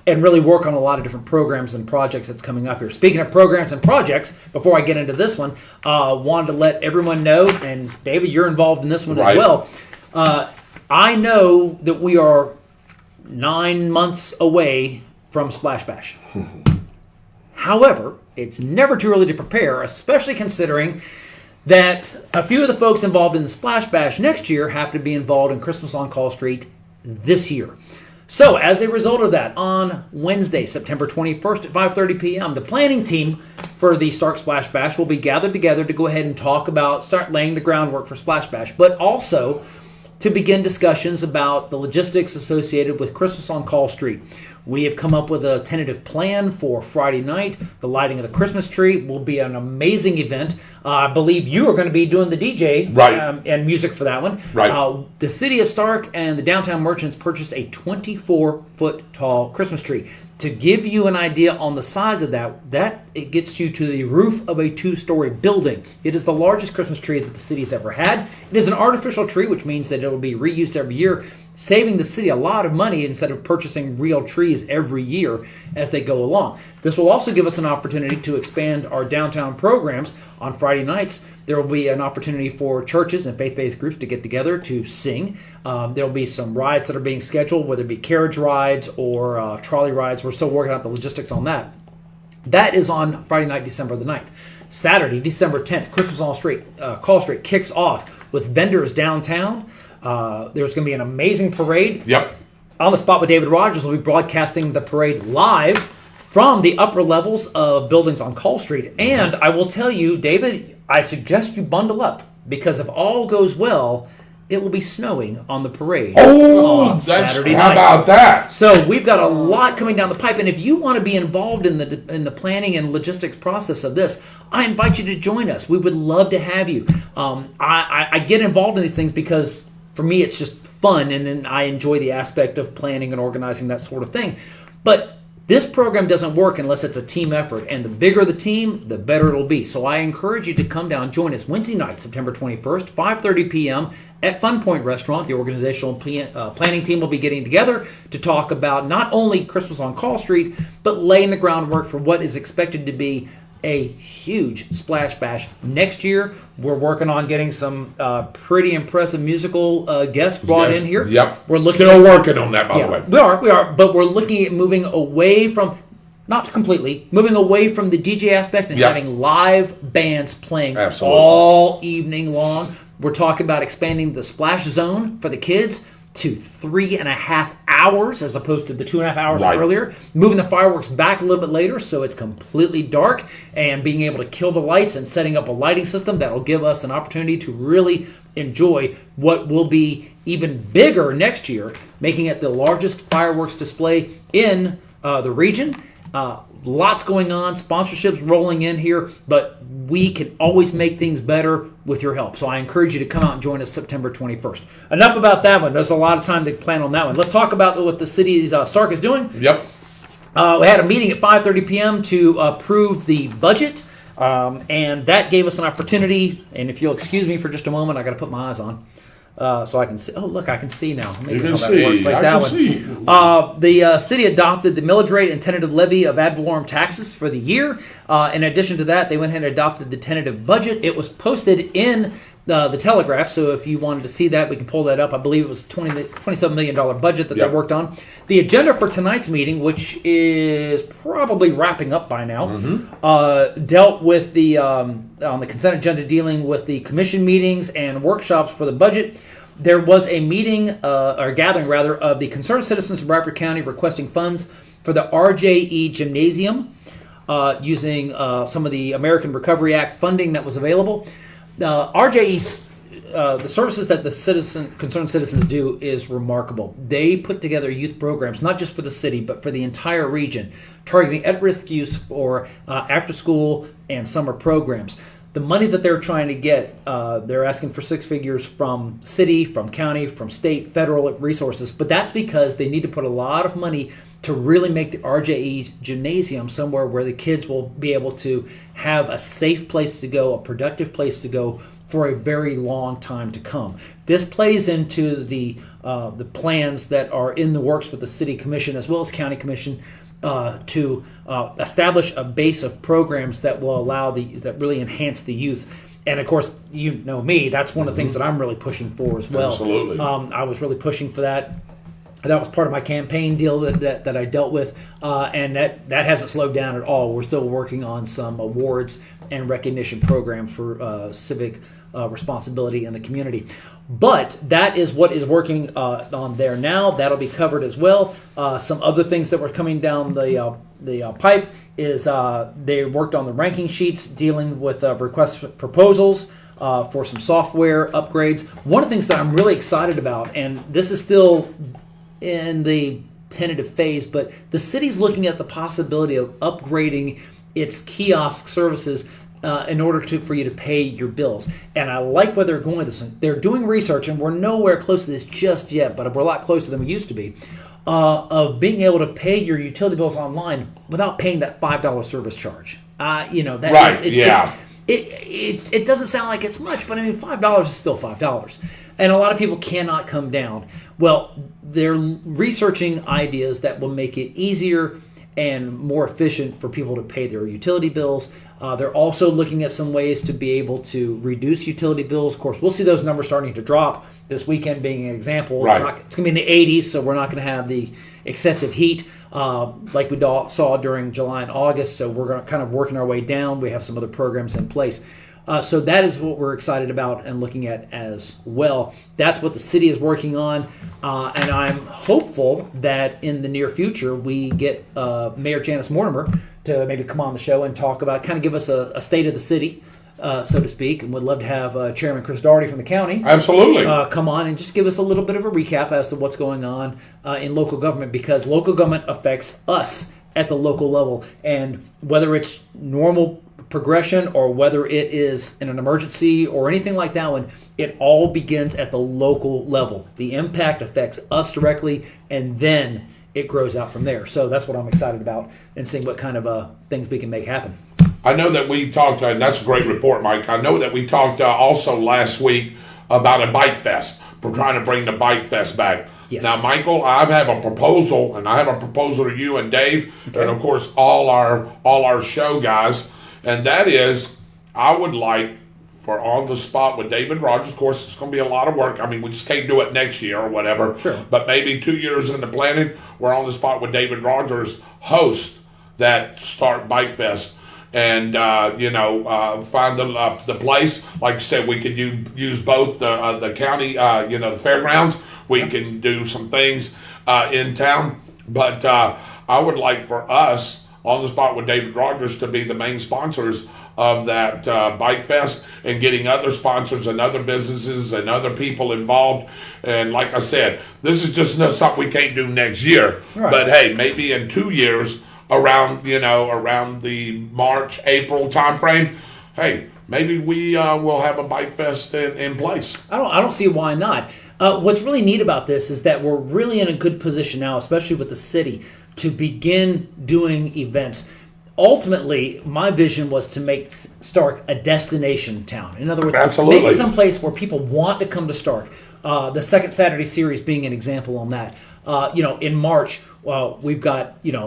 and really work on a lot of different programs and projects that's coming up here. Speaking of programs and projects, before I get into this one, wanted to let everyone know, and David, you're involved in this one as well. I know that we are 9 months away from Splash Bash. However, it's never too early to prepare, especially considering that a few of the folks involved in the Splash Bash next year happen to be involved in Christmas on Call Street this year. So, as a result of that, on Wednesday, September 21st at 5:30 p.m., the planning team for the Starke Splash Bash will be gathered together to go ahead and start laying the groundwork for Splash Bash, but also to begin discussions about the logistics associated with Christmas on Call Street. We have come up with a tentative plan for Friday night. The lighting of the Christmas tree will be an amazing event. I believe you are going to be doing the DJ and music for that one. The city of Starke and the downtown merchants purchased a 24-foot tall Christmas tree. To give you an idea on the size of that it gets you to the roof of a 2-story building. It is the largest Christmas tree that the city has ever had. It is an artificial tree, which means that it will be reused every year, saving the city a lot of money instead of purchasing real trees every year as they go along. This will also give us an opportunity to expand our downtown programs. On Friday nights, there will be an opportunity for churches and faith-based groups to get together to sing. There will be some rides that are being scheduled, whether it be carriage rides or trolley rides. We're still working out the logistics on that. That is on Friday night, December the 9th. Saturday, December 10th, Christmas on Call Street kicks off with vendors downtown. There's going to be an amazing parade. On the Spot with David Rodgers will be broadcasting the parade live from the upper levels of buildings on Call Street. And I will tell you, David, I suggest you bundle up because if all goes well, it will be snowing on the parade on Saturday night. How about that? So we've got a lot coming down the pipe, and if you want to be involved in the planning and logistics process of this, I invite you to join us. We would love to have you. I get involved in these things because for me it's just fun, and then I enjoy the aspect of planning and organizing that sort of thing. But this program doesn't work unless it's a team effort, and the bigger the team, the better it'll be. So I encourage you to come down, join us Wednesday night, September 21st, 5:30 p.m. at Fun Point Restaurant. The organizational planning team will be getting together to talk about not only Christmas on Call Street, but laying the groundwork for what is expected to be a huge Splash Bash next year. We're working on getting some pretty impressive musical guests brought in here. We're still working on that, by the way. We are, but we're looking at moving away from, not completely, moving away from the DJ aspect and having live bands playing all evening long. We're talking about expanding the splash zone for the kids to 3.5 hours as opposed to the 2.5 hours earlier. Moving the fireworks back a little bit later so it's completely dark, and being able to kill the lights and setting up a lighting system that will give us an opportunity to really enjoy what will be even bigger next year, making it the largest fireworks display in the region. Lots going on, sponsorships rolling in here, but we can always make things better with your help. So I encourage you to come out and join us September 21st. Enough about that one. There's a lot of time to plan on that one. Let's talk about what the city's Starke is doing. We had a meeting at 5:30 p.m. to approve the budget, and that gave us an opportunity. And if you'll excuse me for just a moment, I got to put my eyes on. So I can see. Oh, look, I can see now. You can see. The city adopted the millage rate and tentative levy of ad valorem taxes for the year. In addition to that, they went ahead and adopted the tentative budget. It was posted in the Telegraph, so if you wanted to see that, we can pull that up. I believe it was a $27 million budget that they worked on. The agenda for tonight's meeting, which is probably wrapping up by now, dealt with the on the consent agenda, dealing with the commission meetings and workshops for the budget. There was a meeting, or gathering rather, of the concerned citizens of Bradford County requesting funds for the RJE Gymnasium using some of the American Recovery Act funding that was available. RJE, the services that the concerned citizens do is remarkable. They put together youth programs, not just for the city, but for the entire region, targeting at-risk youth for after-school and summer programs. The money that they're trying to get, they're asking for 6 figures from city, from county, from state, federal resources, but that's because they need to put a lot of money to really make the RJE Gymnasium somewhere where the kids will be able to have a safe place to go, a productive place to go for a very long time to come. This plays into the plans that are in the works with the city commission as well as county commission to establish a base of programs that will allow that really enhance the youth. And of course, you know me, that's one of the things that I'm really pushing for as well. Absolutely. I was really pushing for that. That was part of my campaign deal that I dealt with, and that hasn't slowed down at all. We're still working on some awards and recognition program for civic responsibility in the community. But that is what is working on there now. That'll be covered as well. Some other things that were coming down the pipe is they worked on the ranking sheets dealing with requests for proposals for some software upgrades. One of the things that I'm really excited about, and this is still in the tentative phase, but the city's looking at the possibility of upgrading its kiosk services in order for you to pay your bills. And I like where they're going with this. They're doing research, and we're nowhere close to this just yet, but we're a lot closer than we used to be, of being able to pay your utility bills online without paying that $5 service charge. It doesn't sound like it's much, but I mean, $5 is still $5. And a lot of people cannot come down. Well, they're researching ideas that will make it easier and more efficient for people to pay their utility bills. They're also looking at some ways to be able to reduce utility bills. Of course, we'll see those numbers starting to drop this weekend being an example. Right. It's going to be in the 80s, so we're not going to have the excessive heat like we saw during July and August. So we're kind of working our way down. We have some other programs in place. So that is what we're excited about and looking at as well. That's what the city is working on, and I'm hopeful that in the near future we get Mayor Janice Mortimer to maybe come on the show and talk about, kind of give us a state of the city, so to speak, and would love to have Chairman Chris Daugherty from the county Absolutely. come on and just give us a little bit of a recap as to what's going on in local government, because local government affects us at the local level, and whether it's normal progression or whether it is in an emergency or anything like that one, it all begins at the local level. The impact affects us directly, and then it grows out from there. So that's what I'm excited about, and seeing what kind of things we can make happen. I know that we talked, and that's a great report, Mike. I know that we talked also last week about a bike fest. We're trying to bring the bike fest back. Yes. Now, Michael, I have a proposal, and I have a proposal to you and Dave, Okay. and of course all our show guys. And that is, I would like for On the Spot with David Rodgers. Of course, it's going to be a lot of work. I mean, we just can't do it next year or whatever. Sure. But maybe 2 years into planning, we're On the Spot with David Rodgers host that Start Bike Fest. And, find the place. Like I said, we could use both the county, the fairgrounds. We can do some things in town. But I would like for us, On the Spot with David Rodgers, to be the main sponsors of that Bike Fest, and getting other sponsors and other businesses and other people involved. And like I said, this is just not something we can't do next year. Right. But hey, maybe in 2 years, around the March, April timeframe, hey, maybe we will have a Bike Fest in place. I don't see why not. What's really neat about this is that we're really in a good position now, especially with the city, to begin doing events. Ultimately, my vision was to make Starke a destination town. In other words, Absolutely. make it some place where people want to come to Starke. The Second Saturday Series being an example on that. In March, we've got we've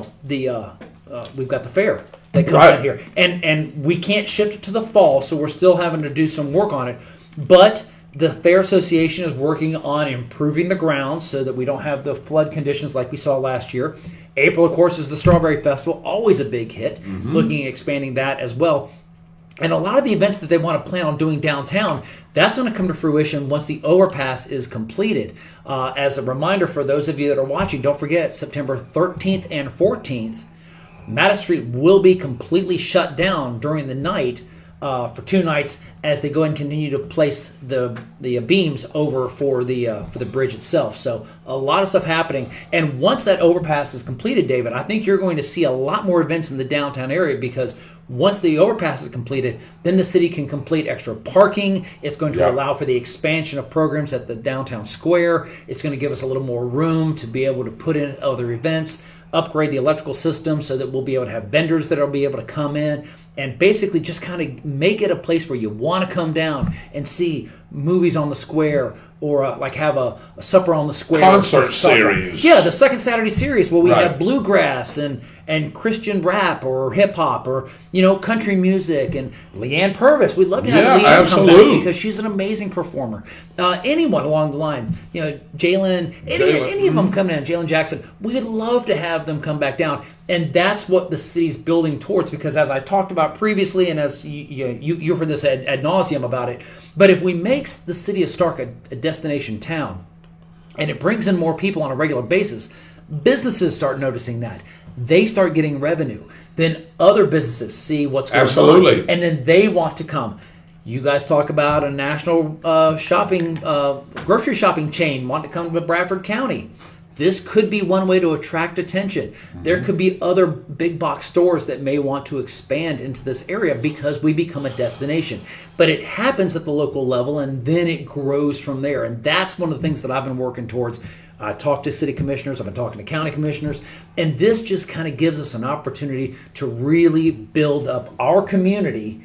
got the fair that comes Right. out here. And we can't shift it to the fall, so we're still having to do some work on it. But the Fair Association is working on improving the grounds so that we don't have the flood conditions like we saw last year. April, of course, is the Strawberry Festival, always a big hit, looking at expanding that as well. And a lot of the events that they want to plan on doing downtown, that's going to come to fruition once the overpass is completed. As a reminder for those of you that are watching, don't forget September 13th and 14th, Mattis Street will be completely shut down during the night for 2 nights as they go and continue to place the beams over for the bridge itself. So a lot of stuff happening. And once that overpass is completed, David, I think you're going to see a lot more events in the downtown area because once the overpass is completed, then the city can complete extra parking. It's going to allow for the expansion of programs at the downtown square. It's going to give us a little more room to be able to put in other events, upgrade the electrical system so that we'll be able to have vendors that will be able to come in and basically just kind of make it a place where you want to come down and see movies on the square or like have a supper on the square. Concert series. Yeah, the second Saturday series where we Right. have bluegrass and Christian rap or hip hop or country music and Leanne Purvis. We'd love to have Yeah, Leanne come absolutely. back because she's an amazing performer. Anyone along the line, Jalen, any of them coming in, Jalen Jackson. We'd love to have them come back down, and that's what the city's building towards. Because as I talked about previously, and as you've heard this ad nauseum about it, but if we make the city of Starke a destination town, and it brings in more people on a regular basis, businesses start noticing that. They start getting revenue. Then other businesses see what's going Absolutely. on, and then they want to come. You guys talk about a national grocery shopping chain wanting to come to Bradford County. This could be one way to attract attention. There could be other big box stores that may want to expand into this area because we become a destination. But it happens at the local level, and then it grows from there. And that's one of the things that I've been working towards. I talked to city commissioners, I've been talking to county commissioners, and this just kind of gives us an opportunity to really build up our community,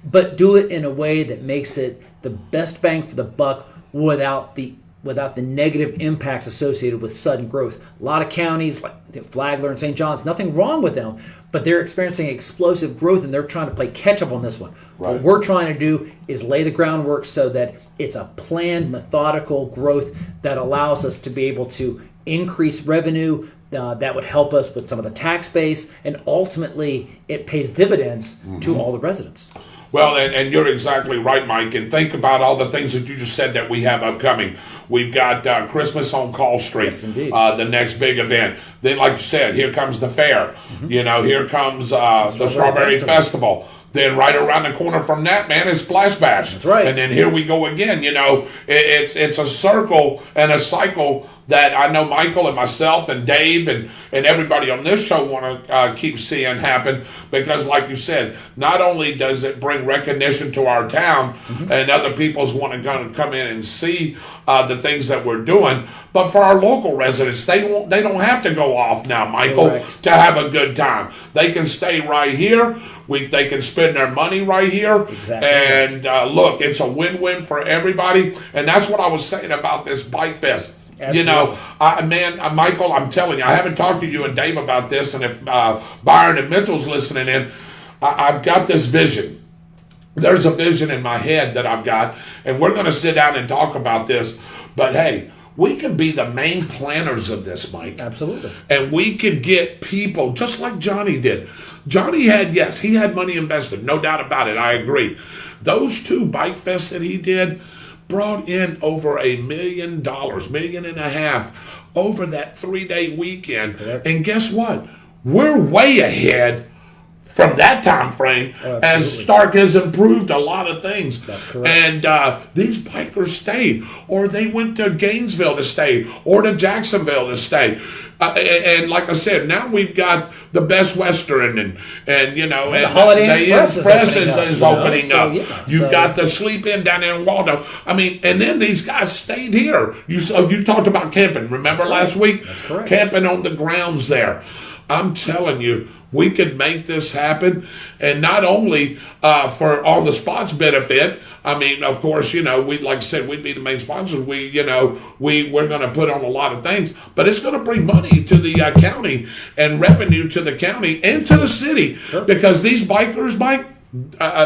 but do it in a way that makes it the best bang for the buck without the negative impacts associated with sudden growth. A lot of counties like Flagler and St. John's, nothing wrong with them, but they're experiencing explosive growth and they're trying to play catch up on this one. Right. What we're trying to do is lay the groundwork so that it's a planned, methodical growth that allows us to be able to increase revenue. That would help us with some of the tax base, and ultimately it pays dividends to all the residents. Well, and you're exactly right, Mike. And think about all the things that you just said that we have upcoming. We've got Christmas on Call Street, Yes, indeed. The next big event. Then, like you said, here comes the fair. Here comes the Strawberry Festival. Then right around the corner from that, man, is Splash Bash. That's right. And then here we go again. It's a circle and a cycle that I know Michael and myself and Dave and everybody on this show want to keep seeing happen because, like you said, not only does it bring recognition to our town and other people's want to come in and see the things that we're doing, but for our local residents, they don't have to go off now, Michael, Correct. to have a good time. They can stay right here. They can spend their money right here. Exactly. And look, it's a win-win for everybody. And that's what I was saying about this Bike Fest. Absolutely. Michael, I'm telling you, I haven't talked to you and Dave about this, and if Byron and Mitchell's listening in, I've got this vision. There's a vision in my head that I've got, and we're going to sit down and talk about this. But hey, we can be the main planners of this, Mike. Absolutely. And we could get people, just like Johnny did. Johnny he had money invested, no doubt about it, I agree. Those 2 Bike Fests that he did brought in over $1 million, $1.5 million over that 3-day weekend. Correct. And guess what? We're way ahead from that time frame as Starke has improved a lot of things. That's correct. And these bikers stayed, or they went to Gainesville to stay, or to Jacksonville to stay. And like I said, now we've got the Best Western and the Holiday the Express is opening up. Yeah, You've got the Sleep Inn down there in Waldo. I mean, and then these guys stayed here. You talked about camping. Remember last week? That's correct. Camping on the grounds there. I'm telling you, we could make this happen, and not only for On the Spot's benefit. I mean, of course, we like I said, we'd be the main sponsors. We're going to put on a lot of things, but it's going to bring money to the county and revenue to the county and to the city because these bikers, Mike,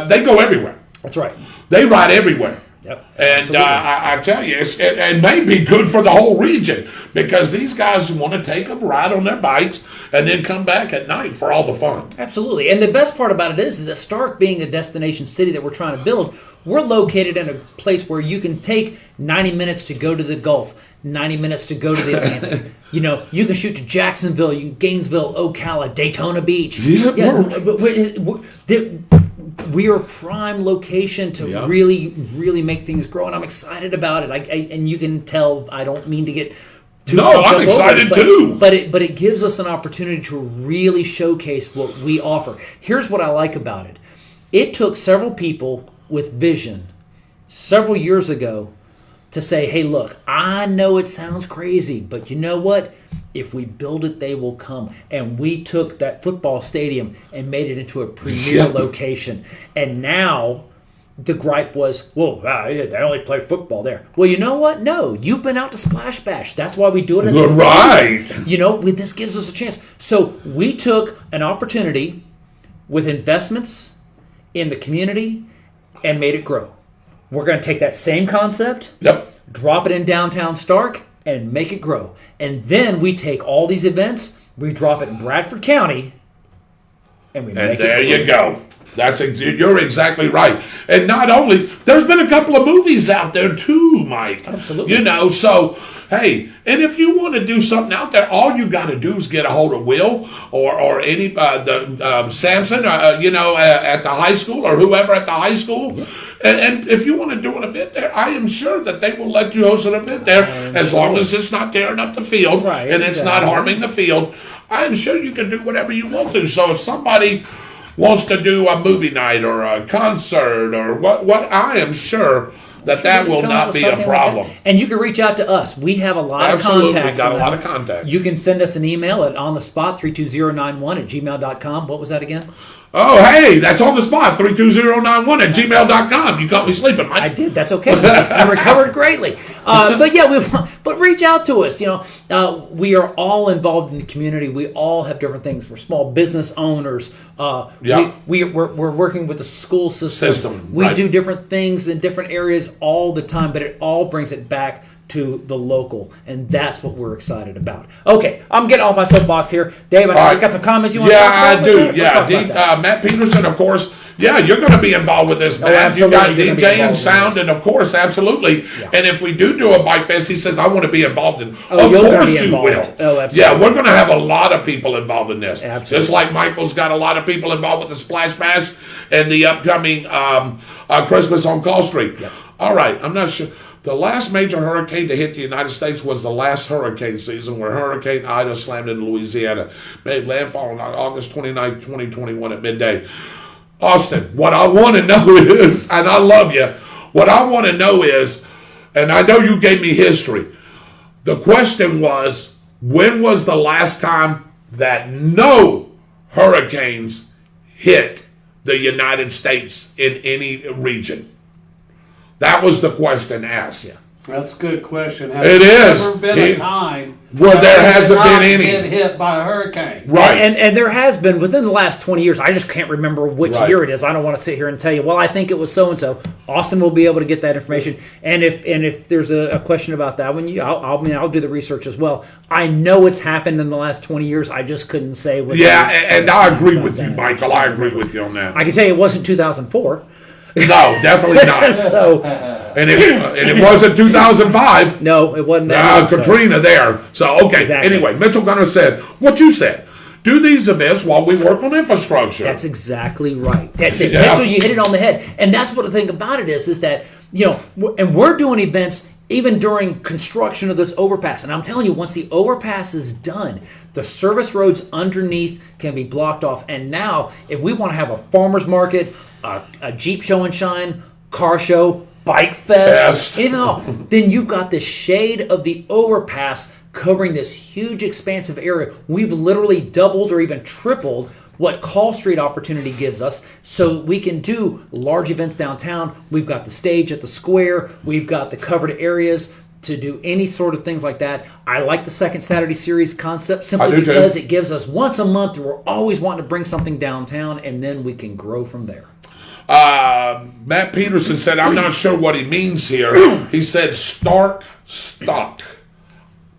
they go everywhere. That's right. They ride everywhere. Yep. And I tell you, it may be good for the whole region because these guys want to take a ride on their bikes and then come back at night for all the fun. Absolutely. And the best part about it is that Starke being a destination city that we're trying to build, we're located in a place where you can take 90 minutes to go to the Gulf, 90 minutes to go to the Atlantic. You can shoot to Jacksonville, Gainesville, Ocala, Daytona Beach. We are a prime location to really, really make things grow, and I'm excited about it. And you can tell I don't mean to get too I'm excited too. But it gives us an opportunity to really showcase what we offer. Here's what I like about it. It took several people with vision several years ago to say, hey, look, I know it sounds crazy, but you know what? If we build it, they will come. And we took that football stadium and made it into a premier location. And now the gripe was, well, they only play football there. Well, you know what? No, you've been out to Splash Bash. That's why we do it at the stadium. Right. This gives us a chance. So we took an opportunity with investments in the community and made it grow. We're going to take that same concept, drop it in downtown Starke, and make it grow. And then we take all these events, we drop it in Bradford County, and we make it grow. And there you go. You're exactly right. And not only, there's been a couple of movies out there too, Mike. Absolutely. So, hey, and if you want to do something out there, all you got to do is get a hold of Will or any Samson, at the high school or whoever at the high school. Yeah. And if you want to do an event there, I am sure that they will let you host an event there as long as it's not tearing up the field and it's not harming the field. I am sure you can do whatever you want to. So if somebody wants to do a movie night or a concert or what I am sure that will not be a problem. And you can reach out to us. We have a lot of contacts. Got a lot of contacts. You can send us an email at onthespot32091@gmail.com. What was that again? Oh, hey, that's On the Spot, 32091@gmail.com. You caught me sleeping, Mike. I did. That's okay. I recovered greatly. But reach out to us. We are all involved in the community. We all have different things. We're small business owners. We're working with the school system. We do different things in different areas all the time, but it all brings it back to the local, and that's what we're excited about. Okay, I'm getting on my soapbox here. David, I got some comments you want to talk about? Yeah, I do. Matt Peterson, of course. Yeah, you're going to be involved with this, man. You got DJ and sound, and of course, absolutely. Yeah. And if we do a bike fest, he says, I want to be involved in. Of course you will. Oh, absolutely. Yeah, we're going to have a lot of people involved in this. Absolutely. Just like Michael's got a lot of people involved with the Splash Bash and the upcoming Christmas on Call Street. Yeah. All right, I'm not sure. The last major hurricane to hit the United States was the last hurricane season where Hurricane Ida slammed into Louisiana, made landfall on August 29, 2021 at midday. Austin, what I want to know is, and I love you, what I want to know is, and I know you gave me history, the question was, when was the last time that no hurricanes hit the United States in any region? That was the question asked. Yeah. That's a good question. It is. Never been a time where there hasn't been any been hit by a hurricane. Right. And there has been within the last 20 years. I just can't remember which year it is. I don't want to sit here and tell you, well, I think it was so and so. Austin will be able to get that information. And if there's a question about that one, I'll do the research as well. I know it's happened in the last 20 years. I just couldn't say. And I agree with you, Michael. I agree with you on that. I can tell you it wasn't 2004. No, definitely not. And it wasn't 2005. No, it wasn't. Katrina there. So, okay. Exactly. Anyway, Mitchell Gunner said what you said. Do these events while we work on infrastructure. That's exactly right. That's it. Yeah. Mitchell, you hit it on the head. And that's what the thing about it is that, and we're doing events even during construction of this overpass. And I'm telling you, once the overpass is done, the service roads underneath can be blocked off. And now, if we want to have a farmer's market, a Jeep show and shine, car show, bike fest, anything at all, then you've got the shade of the overpass covering this huge expansive area. We've literally doubled or even tripled what Call Street opportunity gives us, so we can do large events downtown. We've got the stage at the square. We've got the covered areas to do any sort of things like that. I like the second Saturday series concept simply because it gives us once a month. We're always wanting to bring something downtown, and then we can grow from there. Matt Peterson said, I'm not sure what he means here. He said stock.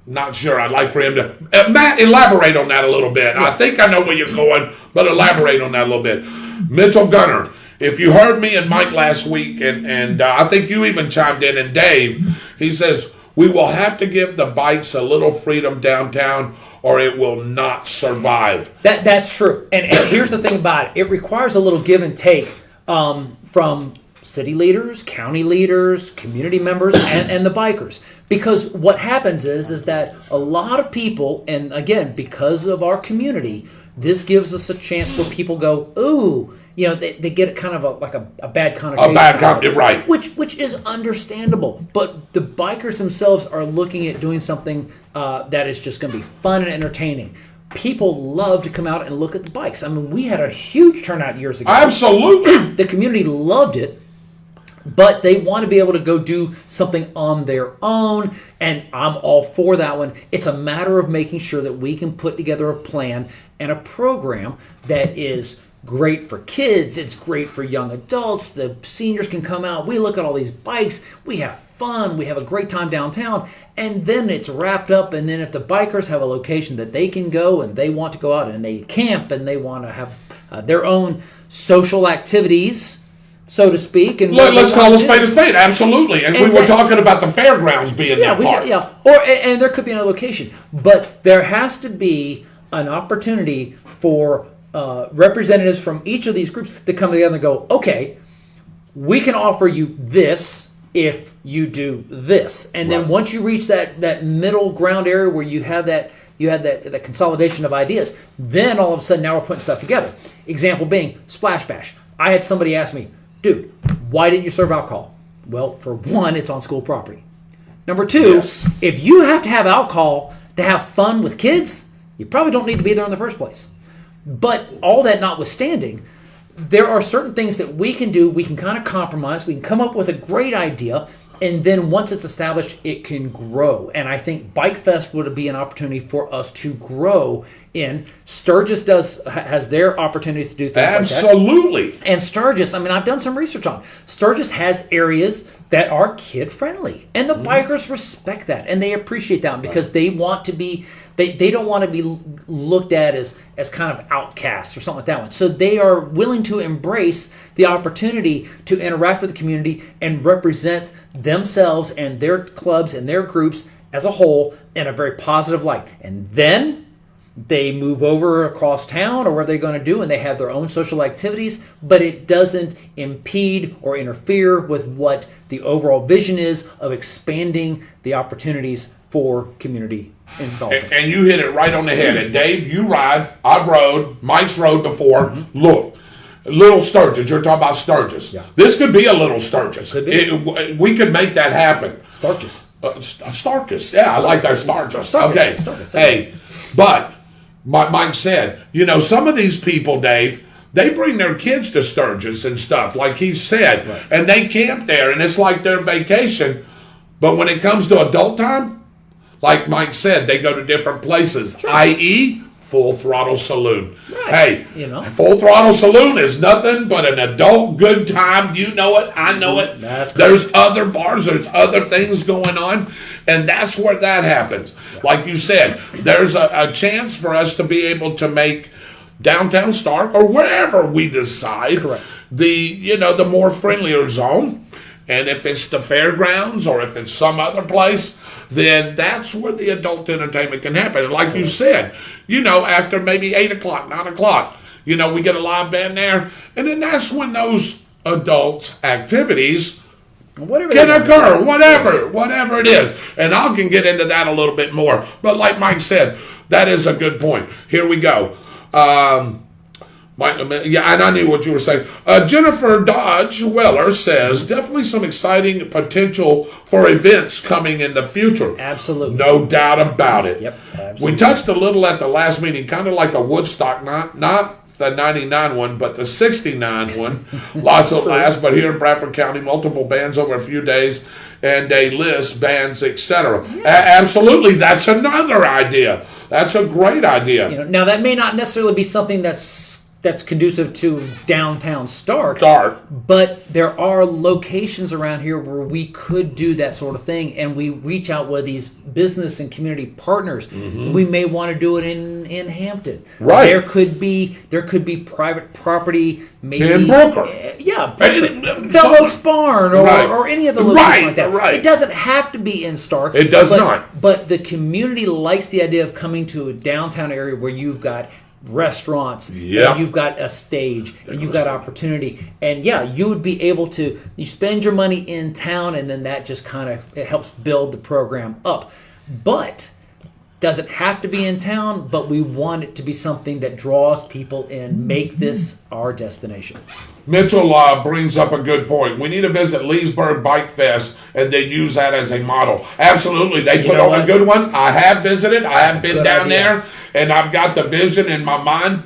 Not sure. I'd like for him to... Matt, elaborate on that a little bit. I think I know where you're going, but elaborate on that a little bit. Mitchell Gunner, if you heard me and Mike last week, and I think you even chimed in, and Dave, he says, we will have to give the bikes a little freedom downtown or it will not survive. That's true. And here's the thing about it. It requires a little give and take from city leaders, county leaders, community members, and the bikers. Because what happens is that a lot of people, and again, because of our community, this gives us a chance where people go, ooh, they get kind of like a bad connotation. Right. Which is understandable. But the bikers themselves are looking at doing something that is just going to be fun and entertaining. People love to come out and look at the bikes. I mean, we had a huge turnout years ago. Absolutely. The community loved it, but they want to be able to go do something on their own, and I'm all for that one. It's a matter of making sure that we can put together a plan and a program that is great for kids. It's great for young adults. The seniors can come out. We look at all these bikes. We have fun. We have a great time downtown. And then it's wrapped up. And then if the bikers have a location that they can go and they want to go out and they camp and they want to have their own social activities, so to speak. And let's call a spade. Absolutely. And we were talking about the fairgrounds being that part. And there could be another location. But there has to be an opportunity for representatives from each of these groups to come together and go, okay, we can offer you this if you do this. And then once you reach that middle ground area where you have that consolidation of ideas, then all of a sudden now we're putting stuff together. Example being Splash Bash. I had somebody ask me, dude, why didn't you serve alcohol? Well, for one, it's on school property. Number two, if you have to have alcohol to have fun with kids, you probably don't need to be there in the first place. But all that notwithstanding, there are certain things that we can do. We can kind of compromise. We can come up with a great idea. And then once it's established, it can grow. And I think Bike Fest would be an opportunity for us to grow in. Sturgis has their opportunities to do things Absolutely. like that. And Sturgis, I mean, I've done some research on it. Sturgis has areas that are kid-friendly. And the bikers respect that. And they appreciate that because they want to be... They don't want to be looked at as kind of outcasts or something like that one. So they are willing to embrace the opportunity to interact with the community and represent themselves and their clubs and their groups as a whole in a very positive light. And then they move over across town or whatever they're going to do, and they have their own social activities, but it doesn't impede or interfere with what the overall vision is of expanding the opportunities for community involvement. And you hit it right on the head. And Dave, you ride, I've rode, Mike's rode before. Look, Little Sturgis, you're talking about Sturgis. Yeah. This could be a Little Sturgis. We could make that happen. Sturgis. Starkest. Yeah, I like that Sturgis. Okay. Hey, but Mike said, some of these people, Dave, they bring their kids to Sturgis and stuff, like he said, and they camp there, and it's like their vacation. But when it comes to adult time, like Mike said, they go to different places, i.e., Full Throttle Saloon. Right. Hey, Full Throttle Saloon is nothing but an adult good time. You know it. I know it. There's other bars. There's other things going on. And that's where that happens. Yeah. Like you said, there's a chance for us to be able to make downtown Starke or wherever we decide the more friendlier zone. And if it's the fairgrounds or if it's some other place, then that's where the adult entertainment can happen. And like you said, after maybe 8 o'clock, 9 o'clock, we get a live band there. And then that's when those adult activities can occur, whatever it is. And I can get into that a little bit more. But like Mike said, that is a good point. Here we go. Yeah, and I knew what you were saying. Jennifer Dodge Weller says definitely some exciting potential for events coming in the future. Absolutely. No doubt about it. Yep, absolutely. We touched a little at the last meeting, kind of like a Woodstock, not the 99 one, but the 69 one. Lots of laughs, but here in Bradford County, multiple bands over a few days, and they list bands, etc. Yeah. Absolutely, that's another idea. That's a great idea. Now that may not necessarily be something that's conducive to downtown Starke. But there are locations around here where we could do that sort of thing, and we reach out with these business and community partners. Mm-hmm. We may want to do it in Hampton. Right. There could be private property, maybe in Brooker. Bell Oaks Barn or any of the locations like that. Right. It doesn't have to be in Starke. It does not. But the community likes the idea of coming to a downtown area where you've got restaurants, and you've got a stage, and you've got opportunity, and you would be able to spend your money in town, and then that just kind of it helps build the program up. But doesn't have to be in town, but we want it to be something that draws people in, make this our destination. Mitchell brings up a good point. We need to visit Leesburg Bike Fest, and they use that as a model. Absolutely. They put on a good one. I have visited. I have been down there, and I've got the vision in my mind,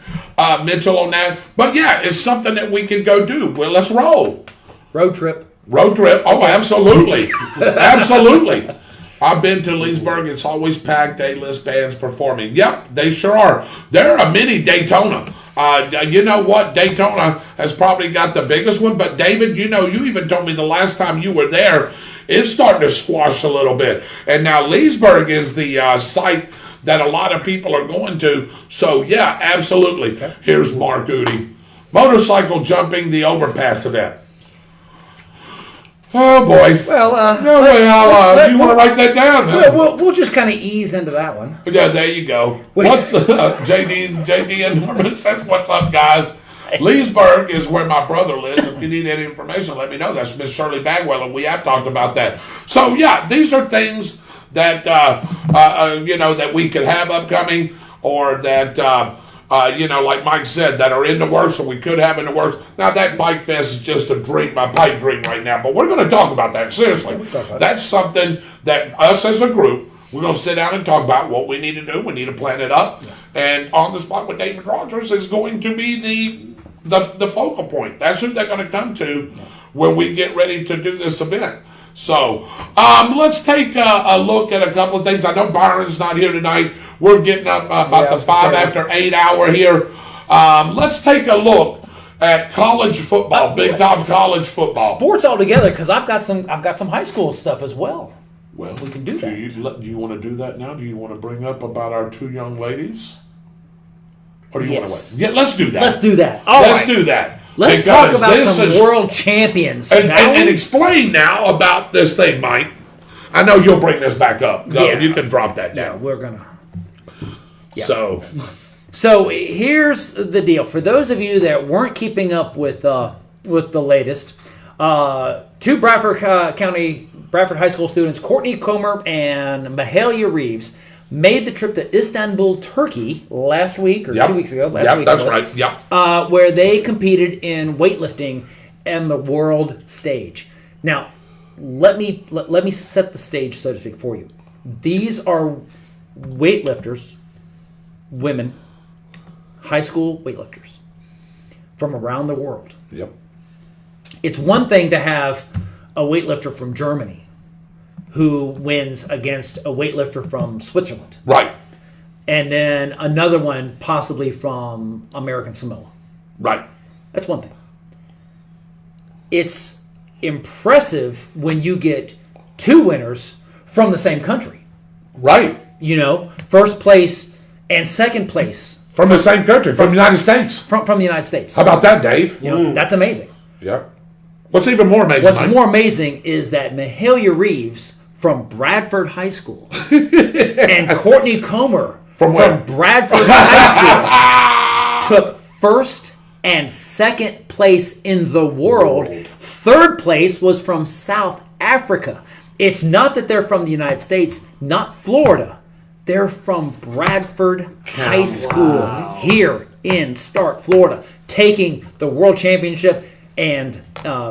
Mitchell, on that. But, it's something that we can go do. Well, let's roll. Road trip. Oh, absolutely. Absolutely. I've been to Leesburg. It's always packed. A-list bands performing. Yep, they sure are. They're a mini Daytona. You know what? Daytona has probably got the biggest one. But, David, you even told me the last time you were there, it's starting to squash a little bit. And now Leesburg is the site that a lot of people are going to. So, absolutely. Okay. Here's Mark Udi. Motorcycle jumping the overpass event. Oh, boy. Well, you want to write that down? Huh? We'll just kind of ease into that one. Yeah, there you go. What's JD and Norman says, what's up, guys? Leesburg is where my brother lives. If you need any information, let me know. That's Miss Shirley Bagwell, and we have talked about that. So, these are things that, that we could have upcoming, or that... like Mike said, that are in the works, or we could have in the works. Now, that Bike Fest is just a dream, my pipe dream right now, but we're going to talk about that, seriously. That's something that us as a group, we're going to sit down and talk about what we need to do. We need to plan it up. Yeah. And On the Spot with David Rodgers is going to be the focal point. That's who they're going to come to when we get ready to do this event. So, let's take a look at a couple of things. I know Byron's not here tonight. We're getting up about the 5 after 8 hour here. Let's take a look at college football, big time college football. Sports altogether, because I've got some high school stuff as well. Well, we can do that. Do you want to do that now? Do you want to bring up about our 2 young ladies? Or do you want to wait? Yeah, let's do that. Let's do that. Let's do that. Let's talk about some world champions. And explain now about this thing, Mike. I know you'll bring this back up. You can drop that down. Yeah, we're going to. Yeah. So here's the deal. For those of you that weren't keeping up with the latest, 2 Bradford High School students, Courtney Comer and Mahalia Reeves, made the trip to Istanbul, Turkey last week or 2 weeks ago. Last week, that's right. Yep. Where they competed in weightlifting and the world stage. Now, let me set the stage, so to speak, for you. These are weightlifters, women, high school weightlifters from around the world. Yep. It's one thing to have a weightlifter from Germany who wins against a weightlifter from Switzerland. Right. And then another one possibly from American Samoa. Right. That's one thing. It's impressive when you get 2 winners from the same country. Right. First place and second place. From the same country, from the United States. From the United States. How about that, Dave? That's amazing. Yeah. What's even more amazing, What's more amazing is that Mahalia Reeves from Bradford High School and Courtney Comer from Bradford High School took first and second place in the world. Third place was from South Africa. It's not that they're from the United States, not Florida. They're from Bradford High School here in Starke, Florida, taking the world championship, and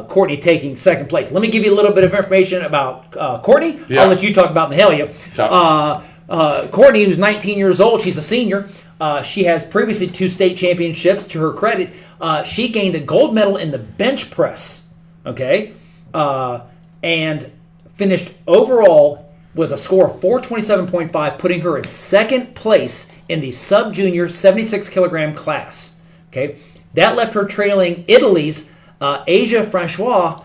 Courtney taking second place. Let me give you a little bit of information about Courtney. Yeah. I'll let you talk about Mahalia. Courtney, who's 19 years old, she's a senior. She has previously 2 state championships to her credit. She gained a gold medal in the bench press, okay, and finished overall with a score of 427.5, putting her in second place in the sub-junior 76 kilogram class. Okay, that left her trailing Italy's Asia Francois,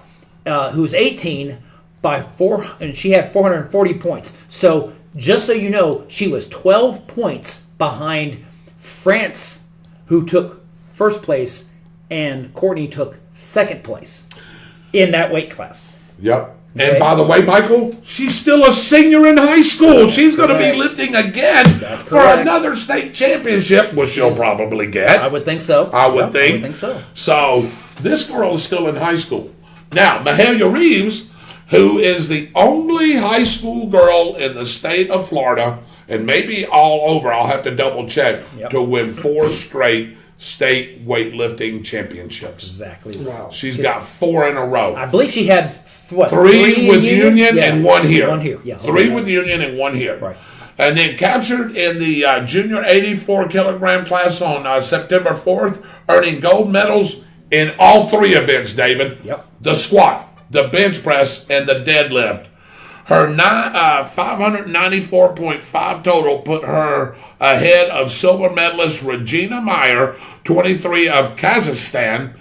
who's 18, by 4, and she had 440 points. So just so you know, she was 12 points behind France, who took first place, and Courtney took second place in that weight class. Yep. Okay. And by the way, Michael, she's still a senior in high school. She's going to be correct. lifting again That's for correct. another state championship, which she'll probably get. I would think so. I would Yep, think. I would think so. So this girl is still in high school. Now, Mahalia Reeves, who is the only high school girl in the state of Florida, and maybe all over, I'll have to double check, Yep. to win 4 straight state weightlifting championships. Exactly. Wow. She's got 4 in a row. I believe she had what, 3 with Union Yeah. and 1 here. 1 here, yeah. 3 Okay. with Union and 1 here. Right. And then captured in the junior 84 kilogram class on September 4th, earning gold medals in all 3 events, David. Yep. The squat, the bench press, and the deadlift. Her 594.5 total put her ahead of silver medalist Regina Meyer, 23 of Kazakhstan,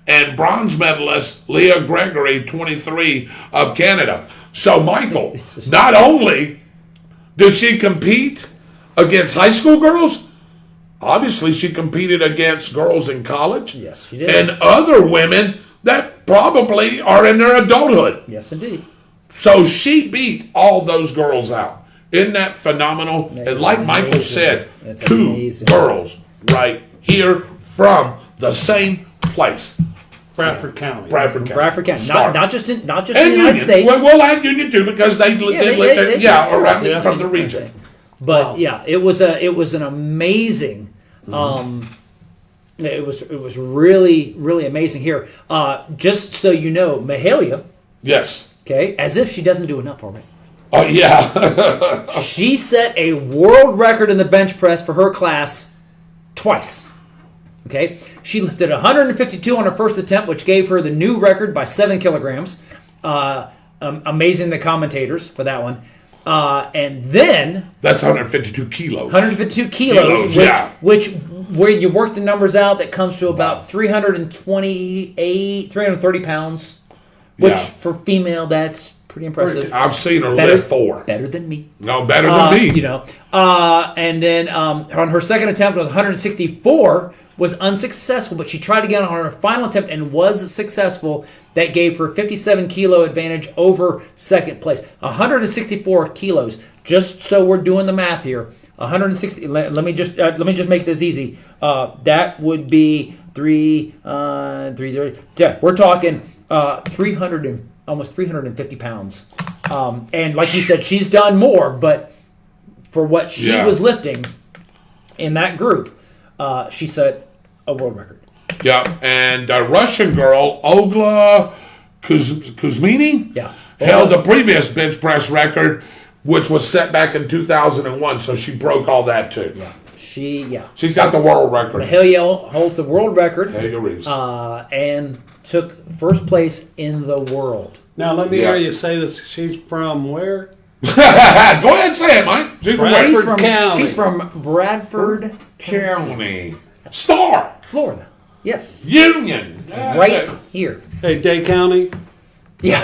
and bronze medalist Leah Gregory, 23 of Canada. So, Michael, not only did she compete against high school girls, obviously she competed against girls in college. Yes, she did. And other women that probably are in their adulthood. Yes, indeed. So she beat all those girls out. Isn't that phenomenal? That And is like Michael amazing. said, That's 2 amazing. girls right here from the same place. Bradford County. Bradford County. Bradford County, Starke. not just in the And United Union. States. We'll add Union too because they they live around Yeah. from the region. But Wow. yeah, it was an amazing. It was really amazing here. Just so you know, Mahalia, Yes. okay, as if she doesn't do enough already. Oh yeah. She set a world record in the bench press for her class twice. Okay, she lifted 152 on her first attempt, which gave her the new record by 7 kilograms. Amazing the commentators for that one. And then That's 152 kilos. 152 kilos, yeah. which where you work the numbers out, that comes to about 330 pounds, which Yeah. for female, that's pretty impressive. I've seen her lift 4. Better than me. No, better than me. You know, and then on her second attempt was 164, was unsuccessful, but she tried again on her final attempt and was successful. That gave her 57 kilo advantage over second place. 164 kilos. Just so we're doing the math here, 160. Let me just make this easy. That would be 330. Yeah, we're talking 300 and almost 350 pounds. And like you said, she's done more, but for what she Yeah. was lifting in that group, she set a world record. Yeah, and a Russian girl, Olga Kuzmini, Yeah. held the previous bench press record, which was set back in 2001. So she broke all that too. Yeah. She's got the world record. Mahalia holds the world record Mahalia Reeves. and took first place in the world. Now let me Yeah. hear you say this. She's from where? Go ahead and say it, Mike. She's from Bradford Bradford County. She's from Bradford, County. Starke. Florida. Yes. Union. Right here. Hey, Day County. Yeah.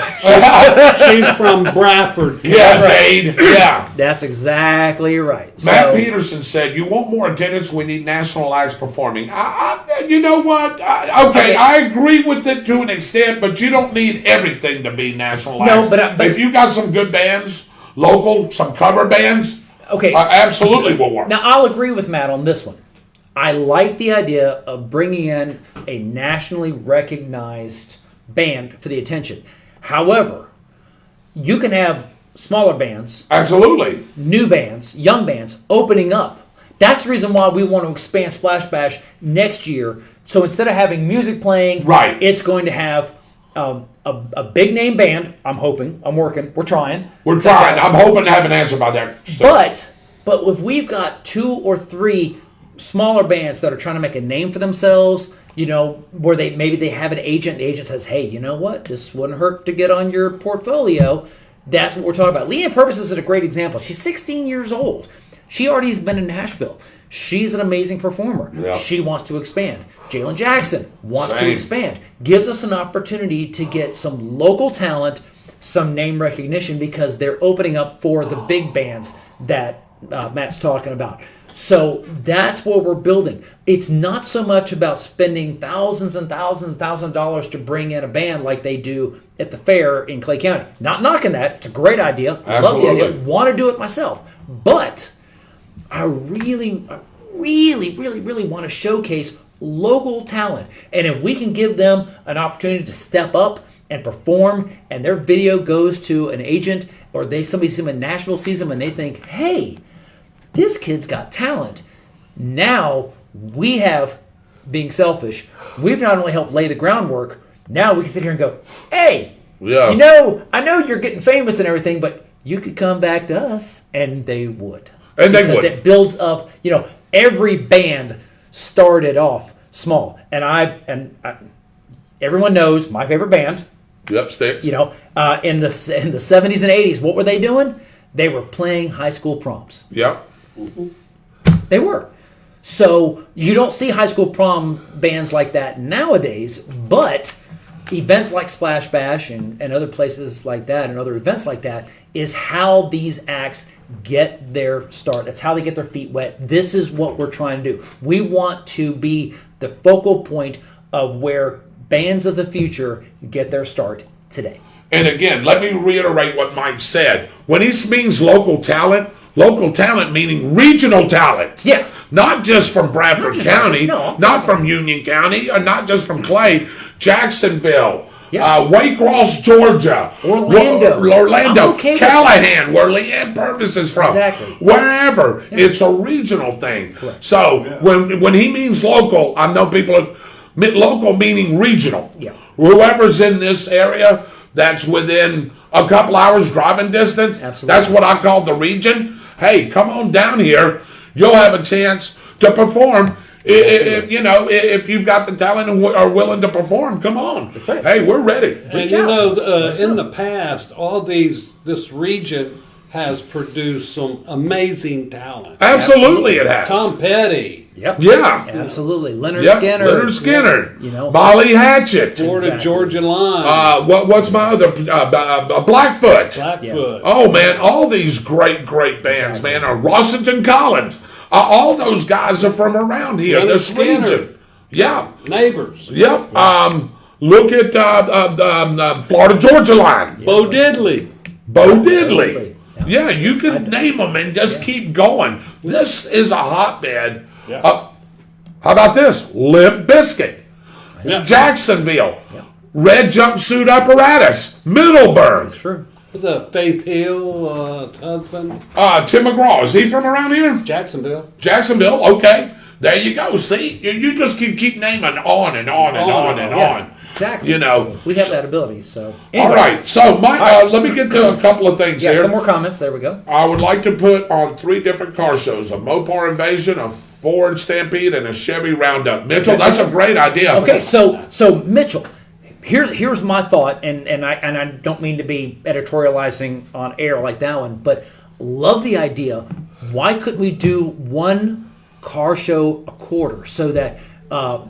She's from Bradford. Yeah, Dade. Yeah. That's exactly right. Matt So- Peterson said, "You want more attendance? We need national acts performing." You know what? I agree with it to an extent, but you don't need everything to be national acts. No, but if you got some good bands, local, some cover bands, Okay. absolutely will work. Now, I'll agree with Matt on this one. I like the idea of bringing in a nationally recognized band for the attention. However, you can have smaller bands, Absolutely. new bands, young bands opening up, That's the reason why we want to expand Splash Bash next year. So instead of having music playing, Right. it's going to have a big name band. I'm hoping. I'm working. We're trying. We're trying. I'm hoping to have an answer by there. But if we've got 2 or 3 smaller bands that are trying to make a name for themselves, where they have an agent, the agent says, hey, you know what? This wouldn't hurt to get on your portfolio. That's what we're talking about. Leanne Purvis is a great example. She's 16 years old. She already has been in Nashville. She's an amazing performer. Yeah. She wants to expand. Jalen Jackson wants to Same. expand. Gives us an opportunity to get some local talent, some name recognition, because they're opening up for the big bands that Matt's talking about. So that's what we're building. It's not so much about spending thousands and thousands of dollars to bring in a band like they do at the fair in Clay County. Not knocking that. It's a great idea. Love the Absolutely. idea. Want to do it myself. But I really want to showcase local talent. And if we can give them an opportunity to step up and perform, and their video goes to an agent, or somebody sees them in Nashville, sees them, and they think, hey, this kid's got talent. Now we have, being selfish, we've not only helped lay the groundwork, now we can sit here and go, hey, Yeah. I know you're getting famous and everything, but you could come back to us, and they would. And they because would. it builds up. Every band started off small, and everyone knows my favorite band. Yep, Sticks. In the 70s and 80s, what were they doing? They were playing high school proms. Yep. They were. So you don't see high school prom bands like that nowadays, but events like Splash Bash and other places like that and other events like that is how these acts get their start. That's how they get their feet wet. This is what we're trying to do. We want to be the focal point of where bands of the future get their start today. And again, let me reiterate what Mike said. When he means local talent meaning regional talent. Yeah. Not just from Bradford County, No. not from Union County, or not just from Clay, Jacksonville, Yeah. Waycross, Georgia, Orlando. I'm okay with Callahan, where Leanne Purvis is from. Exactly. Wherever. It's a regional thing. Correct. So when he means local, I know people are local meaning regional. Yeah. Whoever's in this area that's within a couple hours driving distance, Absolutely. that's what I call the region. Hey, come on down here. You'll have a chance to perform. If you've got the talent and are willing to perform, come on. That's right. Hey, we're ready. And Reach you out. know, Let's in know. the past, this region has produced some amazing talent. Absolutely, it has. Tom Petty, Yep. Yeah. Absolutely. Leonard Yep. Skinner. Leonard Skinner. Molly Molly Hatchet. Florida Exactly. Georgia Line, What's my other? Blackfoot. Blackfoot. Oh man, all these great bands, man. Rossington Collins. All those guys are from around here. Leonard This Skinner. region. Yeah. Neighbors, Yep. Look at Florida Georgia Line. Bo Diddley. Bo Diddley. Diddley. Yeah, you can name them and just keep going. This is a hotbed. Yeah. How about this? Limp Bizkit. Yeah. Jacksonville. Red Jumpsuit Apparatus. Middleburg. It's true. The Faith Hill, his husband, Tim McGraw. Is he from around here? Jacksonville. Jacksonville. Okay. There you go. See? You just keep naming on and on and on and Yeah. on. Exactly. So we have that ability. So All anyway. right. So, Mike, let me get to a couple of things Yeah, here. some more comments. There we go. I would like to put on 3 different car shows: a Mopar Invasion, a Ford Stampede, and a Chevy Roundup. Mitchell, that's a great idea. Okay, so Mitchell, here's my thought, and I don't mean to be editorializing on air like that one, but love the idea. Why couldn't we do one car show a quarter so that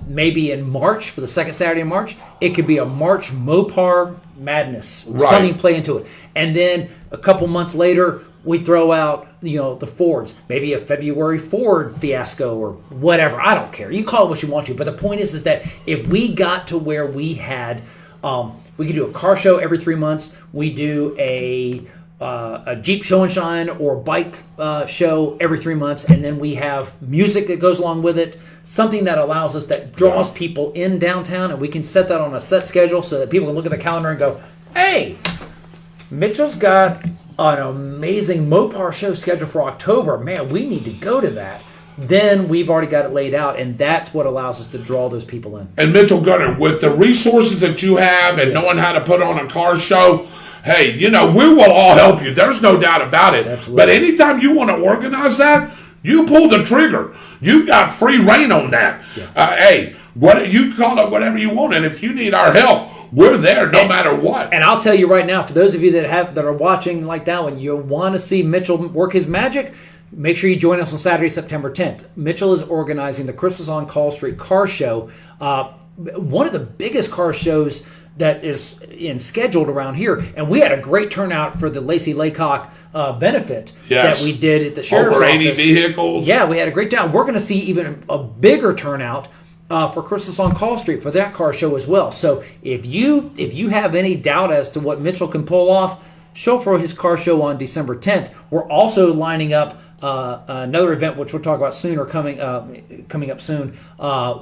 maybe in March, for the second Saturday in March, it could be a March Mopar Madness, Right. something play into it, and then a couple months later we throw out the Fords, maybe a February Ford fiasco or whatever. I don't care. You call it what you want to, but the point is that if we got to where we had, we could do a car show every 3 months. We do a Jeep show and shine or bike show every 3 months, and then we have music that goes along with it, something that allows us, that draws people in downtown, and we can set that on a set schedule so that people can look at the calendar and go, hey, Mitchell's got an amazing Mopar show scheduled for October. Man, we need to go to that. then we've already got it laid out, and that's what allows us to draw those people in. And Mitchell Gunner, with the resources that you have and knowing how to put on a car show, hey, we will all help you. There's no doubt about it. Absolutely. But anytime you want to organize that, you pull the trigger. You've got free reign on that. Hey, you call it whatever you want, and if you need our help, we're there no matter what. And I'll tell you right now, for those of you that are watching like that one, you want to see Mitchell work his magic, make sure you join us on Saturday, September 10th. Mitchell is organizing the Christmas on Call Street car show, one of the biggest car shows that is scheduled around here. And we had a great turnout for the Lacey Laycock benefit that we did at the sheriff's Over office. 80 vehicles. Yeah, we had a great turnout. We're going to see even a bigger turnout for Christmas on Call Street for that car show as well. So if you have any doubt as to what Mitchell can pull off, show for his car show on December 10th. We're also lining up another event, which we'll talk about soon, or coming up soon,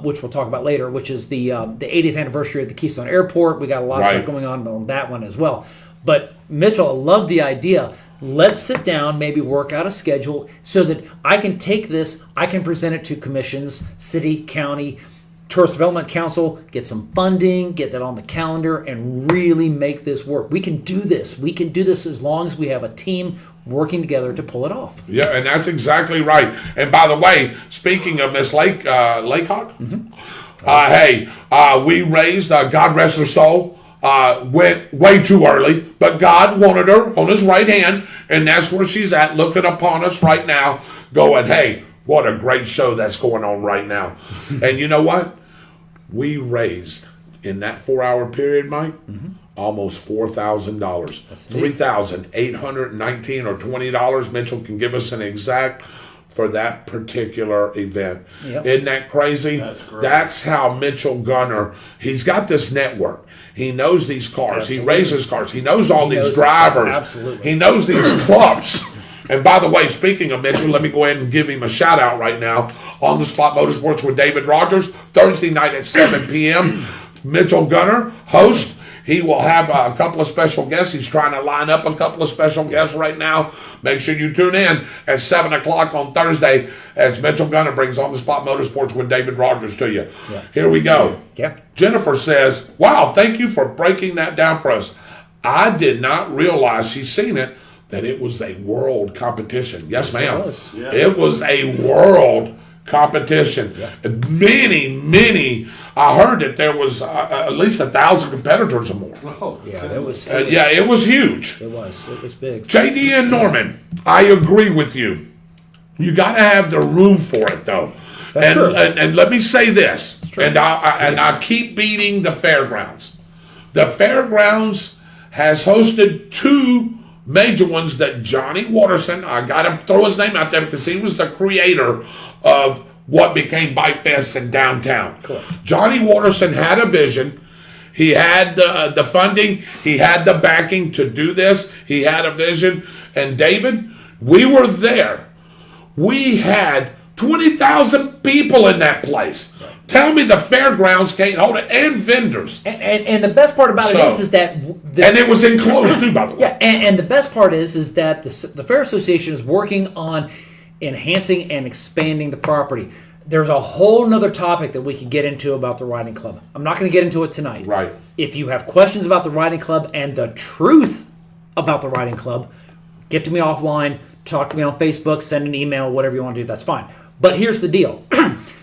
which we'll talk about later, which is the 80th anniversary of the Keystone Airport. We got a lot of stuff going on that one as well. But Mitchell, I love the idea. Let's sit down, maybe work out a schedule so that I can take this, I can present it to commissions, city, county, Tourist Development Council, get some funding, get that on the calendar, and really make this work. We can do this. We can do this as long as we have a team working together to pull it off. Yeah, and that's exactly right. And by the way, speaking of Miss Laycock, hey, we raised, God rest her soul, went way too early, but God wanted her on his right hand, and that's where she's at, looking upon us right now, going, hey, what a great show that's going on right now. And you know what? We raised, in that 4-hour period, Mike, almost $4,000. $3,819 or $20. Mitchell can give us an exact for that particular event. Isn't that crazy? That's great. That's how Mitchell Gunner, he's got this network. He knows these cars. Absolutely. He raises cars. He knows all these knows drivers. Absolutely. He knows these clubs. And by the way, speaking of Mitchell, let me go ahead and give him a shout out right now. On the Spot Motorsports with David Rodgers, Thursday night at 7 p.m. Mitchell Gunner, host. He will have a couple of special guests. He's trying to line up a couple of special guests right now. Make sure you tune in at 7 o'clock on Thursday as Mitchell Gunner brings On the Spot Motorsports with David Rodgers to you. Here we go. Jennifer says, wow, thank you for breaking that down for us. I did not realize, she's seen it, that it was a world competition. Yes, ma'am. It was a world competition. Many. I heard that there was at least 1,000 competitors or more. It was. It was huge. It was big. JD and Norman, I agree with you. You got to have the room for it, though. That's true. And let me say this, and I keep beating the fairgrounds. The fairgrounds has hosted 2 major ones that Johnny Watterson, I got to throw his name out there because he was the creator of what became Bike Fest in downtown. Cool. Johnny Watterson had a vision. He had the funding. He had the backing to do this. He had a vision. And David, we were there. We had 20,000 people in that place. Tell me the fairgrounds can't hold it, and vendors. And the best part about it is that... and it was enclosed too, by the way. Yeah, and the best part is that the Fair Association is working on enhancing and expanding the property. There's a whole nother topic that we can get into about the riding club. I'm not going to get into it tonight. Right. If you have questions about the riding club and the truth about the riding club, get to me offline, talk to me on Facebook, send an email, whatever you want to do, that's fine. But here's the deal.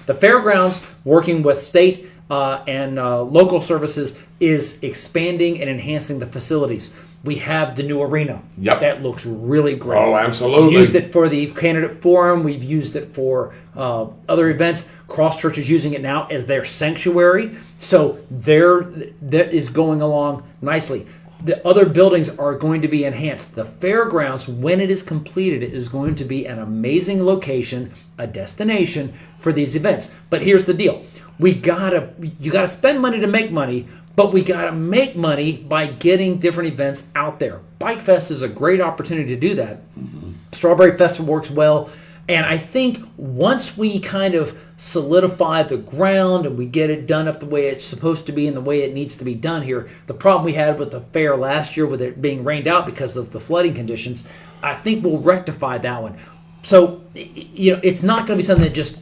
The fairgrounds, working with state and local services, is expanding and enhancing the facilities. We have the new arena. That looks really great. Oh, absolutely. We used it for the candidate forum. We've used it for other events. Cross Church is using it now as their sanctuary. So that is going along nicely. The other buildings are going to be enhanced. The fairgrounds, when it is completed, it is going to be an amazing location, a destination for these events. But here's the deal. You gotta spend money to make money, but we gotta make money by getting different events out there. Bike Fest is a great opportunity to do that. Strawberry Festival works well. And I think once we kind of solidify the ground and we get it done up the way it's supposed to be and the way it needs to be done here, the problem we had with the fair last year with it being rained out because of the flooding conditions, I think we'll rectify that one. So, it's not going to be something that just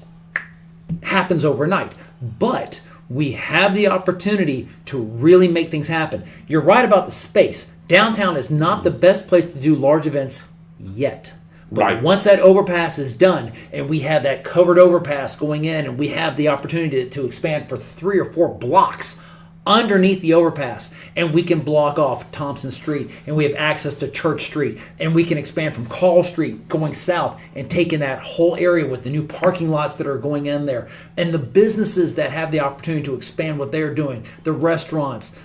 happens overnight. But we have the opportunity to really make things happen. You're right about the space. Downtown is not the best place to do large events yet. But Right. once that overpass is done and we have that covered overpass going in and we have the opportunity to expand for 3 or 4 blocks underneath the overpass, and we can block off Thompson Street, and we have access to Church Street, and we can expand from Call Street going south and taking that whole area with the new parking lots that are going in there, and the businesses that have the opportunity to expand what they're doing, the restaurants,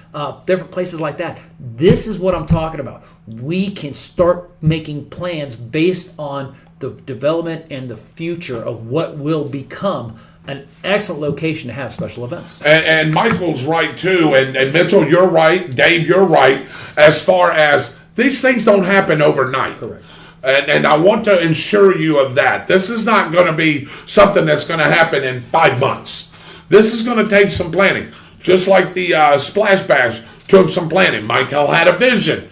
different places like that. This is what I'm talking about. We can start making plans based on the development and the future of what will become an excellent location to have special events. And Michael's right too, and Mitchell, you're right. Dave, you're right. As far as these things don't happen overnight. Correct. And I want to ensure you of that. This is not going to be something that's going to happen in 5 months. This is going to take some planning. Just like the Splash Bash took some planning. Michael had a vision.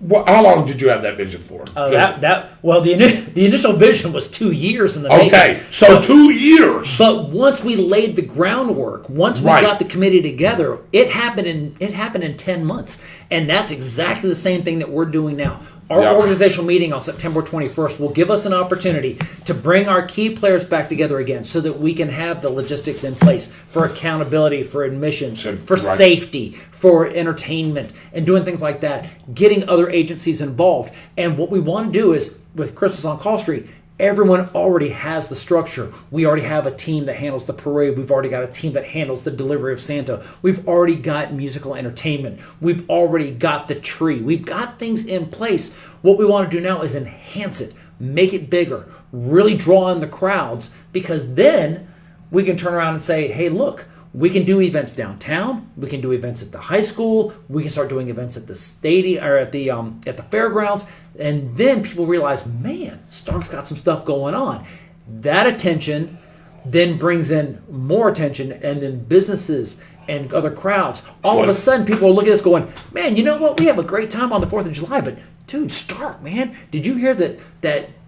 How long did you have that vision for? The initial vision was 2 years in the making. Okay, so 2 years. But once we laid the groundwork, once we got the committee together, it happened in 10 months, and that's exactly the same thing that we're doing now. Our organizational meeting on September 21st will give us an opportunity to bring our key players back together again so that we can have the logistics in place for accountability, for admissions, for safety, for entertainment, and doing things like that, getting other agencies involved. And what we want to do is, with Christmas on Call Street, everyone already has the structure. We already have a team that handles the parade. We've already got a team that handles the delivery of Santa. We've already got musical entertainment. We've already got the tree. We've got things in place. What we want to do now is enhance it, make it bigger, really draw in the crowds, because then we can turn around and say, hey, look, we can do events downtown. We can do events at the high school. We can start doing events at the stadium or at the fairgrounds. And then people realize, man, Starke's got some stuff going on. That attention then brings in more attention, and then businesses and other crowds. All of a sudden, people are looking at us going, man, you know what? We have a great time on the 4th of July, but dude, Starke, man, did you hear that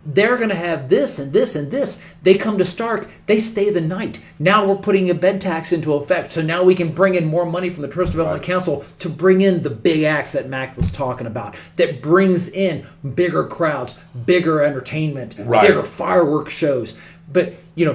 they're going to have this and this and this? They come to Starke, they stay the night. Now we're putting a bed tax into effect, so now we can bring in more money from the Tourist Development Council to bring in the big acts that Mac was talking about, that brings in bigger crowds, bigger entertainment, bigger fireworks shows. But you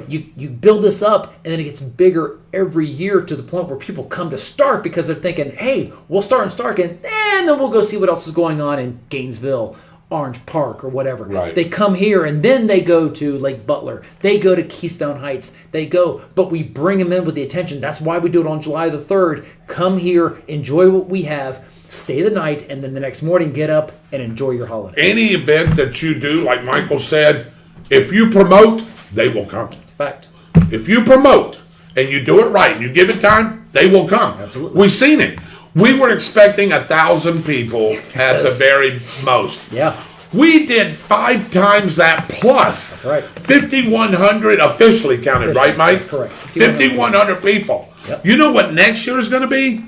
build this up, and then it gets bigger every year to the point where people come to Starke because they're thinking, hey, we'll start in Starke, and then we'll go see what else is going on in Gainesville, Orange Park, or whatever. Right. They come here, and then they go to Lake Butler. They go to Keystone Heights. But we bring them in with the attention. That's why we do it on July the 3rd. Come here, enjoy what we have, stay the night, and then the next morning get up and enjoy your holiday. Any event that you do, like Michael said, if you promote, they will come. It's a fact. If you promote and you do it right and you give it time, they will come. Absolutely. We've seen it. We were expecting 1,000 people at the very most. Yeah. We did 5 times that plus. That's right. 5,100 officially counted, right, Mike? That's correct. 5,100 people. Yep. You know what next year is going to be?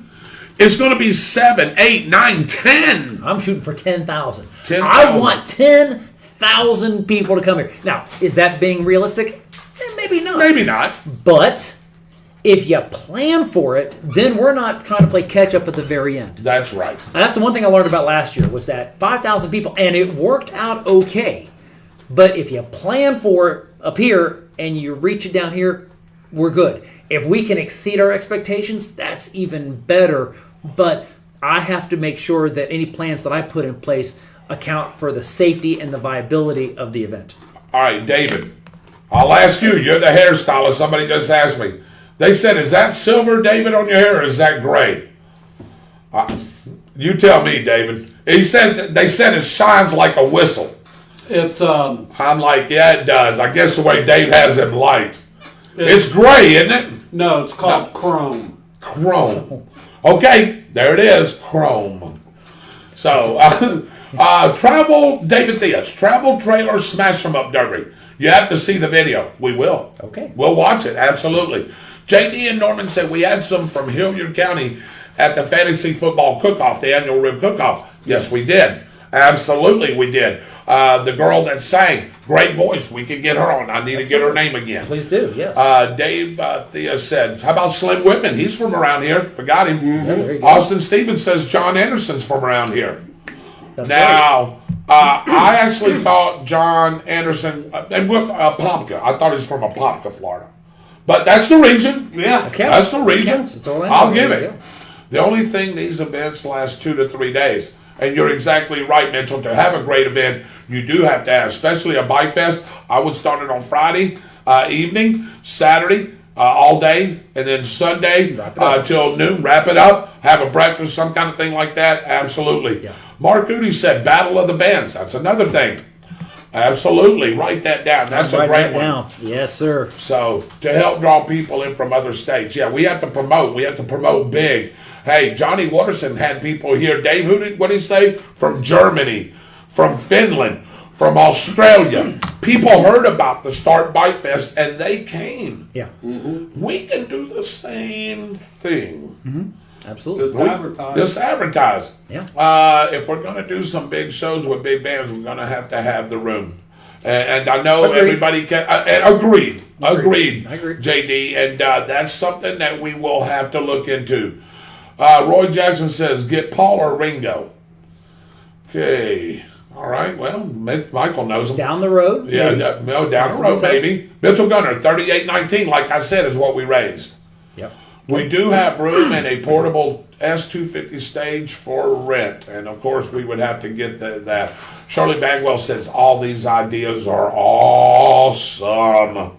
It's going to be 7, 8, 9, 10. I'm shooting for 10,000. 10,000. I want 10,000 people to come here. Now, is that being realistic? Maybe not. Maybe not. But if you plan for it, then we're not trying to play catch up at the very end. That's right. And that's the one thing I learned about last year was that 5,000 people, and it worked out okay. But if you plan for it up here and you reach it down here, we're good. If we can exceed our expectations, that's even better. But I have to make sure that any plans that I put in place account for the safety and the viability of the event. All right, David, I'll ask you. You're the hairstylist. Somebody just asked me. They said, is that silver, David, on your hair, or is that gray? You tell me, David. They said it shines like a whistle. It's I'm like, yeah, it does. I guess the way Dave has them lights. It's gray, isn't it? no, it's called chrome. Chrome. Okay, there it is, chrome. So, David Theus, Travel Trailer Smash 'em Up Derby. You have to see the video. We will. Okay. We'll watch it, absolutely. JD and Norman said we had some from Hilliard County at the Fantasy Football Cook-Off, the annual rib cook-off. Yes, we did. Absolutely, we did. The girl that sang, great voice. We could get her on. I need to get her name again. Please do, yes. Dave Thea said, how about Slim Whitman? He's from around here. Forgot him. Yeah, there you go. Austin Stevens says John Anderson's from around here. That's right. Now, I actually thought John Anderson, Apopka. I thought he was from Apopka, Florida. But that's the region. Yeah, that's the region. It's Orlando. I'll give it. Yeah. The only thing, these events last 2 to 3 days. And you're exactly right, Mitchell. To have a great event, you do have to have, especially a bike fest. I would start it on Friday evening, Saturday all day, and then Sunday till noon. Wrap it up. Have a breakfast, some kind of thing like that. Absolutely. Yeah. Mark Goody said, Battle of the Bands. That's another thing. Absolutely. Write that down. That's a great one. Down. Yes, sir. So, to help draw people in from other states. Yeah, we have to promote. We have to promote big. Hey, Johnny Watterson had people here. Dave, what did he say? From Germany, from Finland, from Australia. People heard about the Start Bike Fest, and they came. Yeah. Mm-hmm. We can do the same thing. Mm-hmm. Absolutely. Just advertise. Yeah. If we're going to do some big shows with big bands, we're going to have the room. And I know Agreed. everybody can. Agreed. I agree. JD. And that's something that we will have to look into. Roy Jackson says, get Paul or Ringo. Okay. All right. Well, Michael knows him. Down the road? Yeah, no, down the road, maybe. Mitchell Gunner, 3819, like I said, is what we raised. Yep. We do have room in a portable S250 stage for rent. And, of course, we would have to get that. Shirley Bagwell says all these ideas are awesome.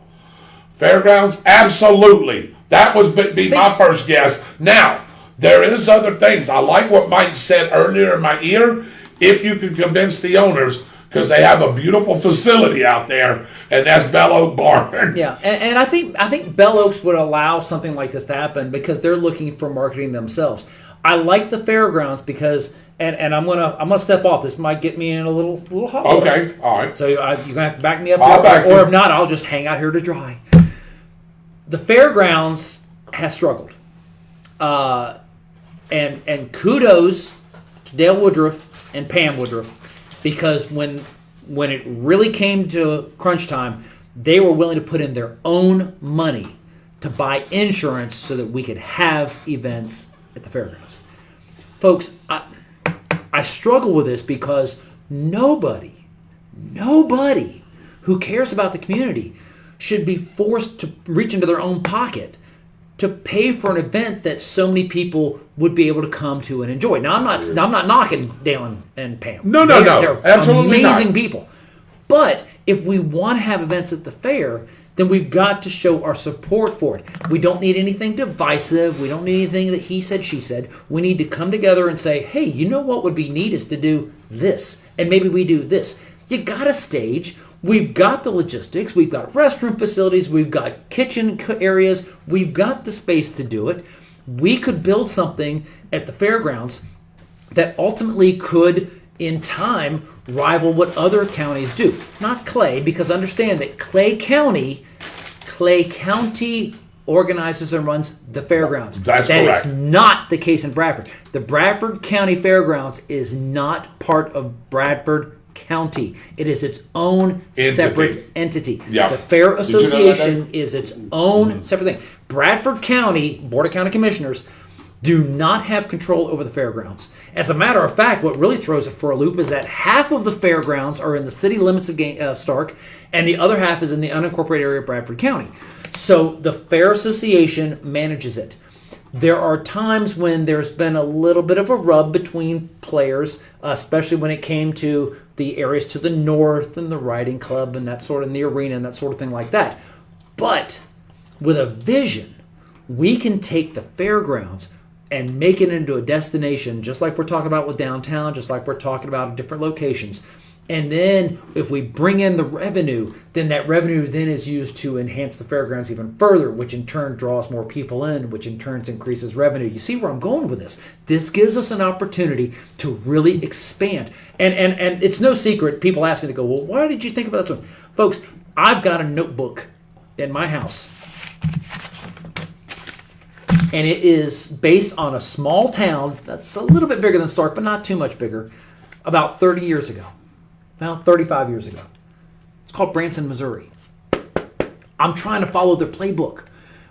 Fairgrounds? Absolutely. That was be my first guess. Now, there is other things. I like what Mike said earlier in my ear. If you can convince the owners, because they have a beautiful facility out there, and that's Bell Oak Barn. Yeah, and I think Bell Oaks would allow something like this to happen because they're looking for marketing themselves. I like the fairgrounds because, and I'm gonna step off. This might get me in a little hot. Okay, all right. So you're gonna have to back me up, I'll or if not, I'll just hang out here to dry. The fairgrounds has struggled, and kudos to Dale Woodruff and Pam Woodruff. Because when it really came to crunch time, they were willing to put in their own money to buy insurance so that we could have events at the fairgrounds. Folks, I struggle with this because nobody who cares about the community should be forced to reach into their own pocket to pay for an event that so many people would be able to come to and enjoy. Now, I'm not knocking Dale and Pam. No. They're Absolutely amazing not. people. But if we want to have events at the fair, then we've got to show our support for it. We don't need anything divisive. We don't need anything that he said, she said. We need to come together and say, hey, you know what would be neat is to do this, and maybe we do this. You got a stage. We've got the logistics. We've got restroom facilities. We've got kitchen areas. We've got the space to do it. We could build something at the fairgrounds that ultimately could, in time, rival what other counties do. Not Clay, because understand that Clay County organizes and runs the fairgrounds. That's that correct. is not the case in Bradford. The Bradford County Fairgrounds is not part of Bradford County. It is its own separate entity. Yeah. The Fair Did you know that, Association Dave? is its own separate thing. Bradford County, Board of County Commissioners, do not have control over the fairgrounds. As a matter of fact, what really throws it for a loop is that half of the fairgrounds are in the city limits of Starke, and the other half is in the unincorporated area of Bradford County. So the Fair Association manages it. There are times when there's been a little bit of a rub between players, especially when it came to the areas to the north and the riding club and that sort of, and the arena and that sort of thing like that. But with a vision, we can take the fairgrounds and make it into a destination, just like we're talking about with downtown, just like we're talking about at different locations. And then if we bring in the revenue, then that revenue then is used to enhance the fairgrounds even further, which in turn draws more people in, which in turn increases revenue. You see where I'm going with this? This gives us an opportunity to really expand. And it's no secret. People ask me to go, well, why did you think about this one? Folks, I've got a notebook in my house. And it is based on a small town that's a little bit bigger than Starke, but not too much bigger. about 30 years ago. Now, 35 years ago. It's called Branson, Missouri. I'm trying to follow their playbook.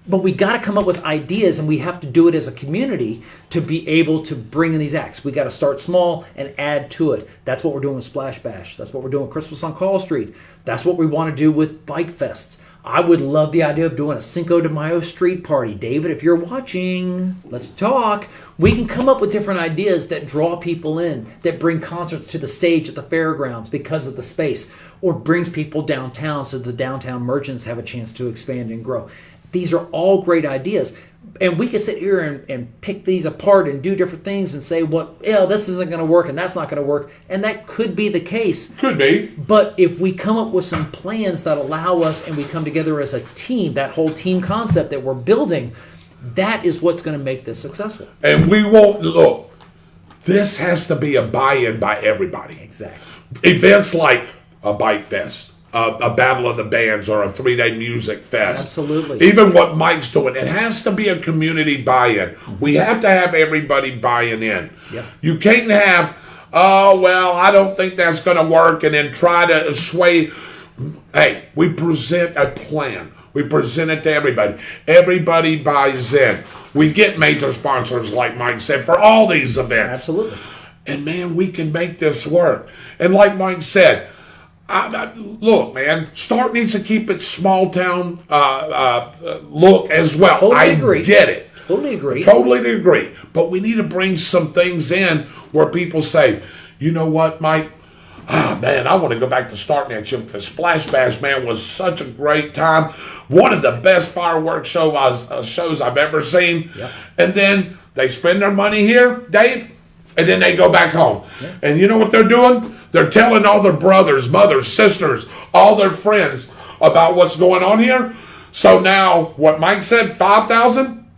But we got to come up with ideas, and we have to do it as a community to be able to bring in these acts. We got to start small and add to it. That's what we're doing with Splash Bash. That's what we're doing with Christmas on Call Street. That's what we want to do with Bike Fests. I would love the idea of doing a Cinco de Mayo street party. David, if you're watching, let's talk. We can come up with different ideas that draw people in, that bring concerts to the stage at the fairgrounds because of the space, or brings people downtown so the downtown merchants have a chance to expand and grow. These are all great ideas. And we could sit here and pick these apart and do different things and say, well, this isn't going to work and that's not going to work. And that could be the case. Could be. But if we come up with some plans that allow us and we come together as a team, that whole team concept that we're building, that is what's going to make this successful. And we won't, look, this has to be a buy-in by everybody. Exactly. Events like a Bike Fest, a Battle of the Bands, or a 3-day music fest. Absolutely. Even what Mike's doing, it has to be a community buy-in. We have to have everybody buying in. Yep. You can't have, I don't think that's going to work, and then try to sway. Hey, we present a plan. We present it to everybody. Everybody buys in. We get major sponsors, like Mike said, for all these events. Absolutely. And, man, we can make this work. And like Mike said, look, man, Starke needs to keep its small town look as well. Totally agree. Get it. Totally agree. Totally agree. But we need to bring some things in where people say, you know what, Mike? Man, I want to go back to Starke next year because Splash Bash, man, was such a great time. One of the best fireworks shows I've ever seen. Yep. And then they spend their money here, Dave, and then they go back home. Yep. And you know what they're doing? They're telling all their brothers, mothers, sisters, all their friends about what's going on here. So now, what Mike said, 5,000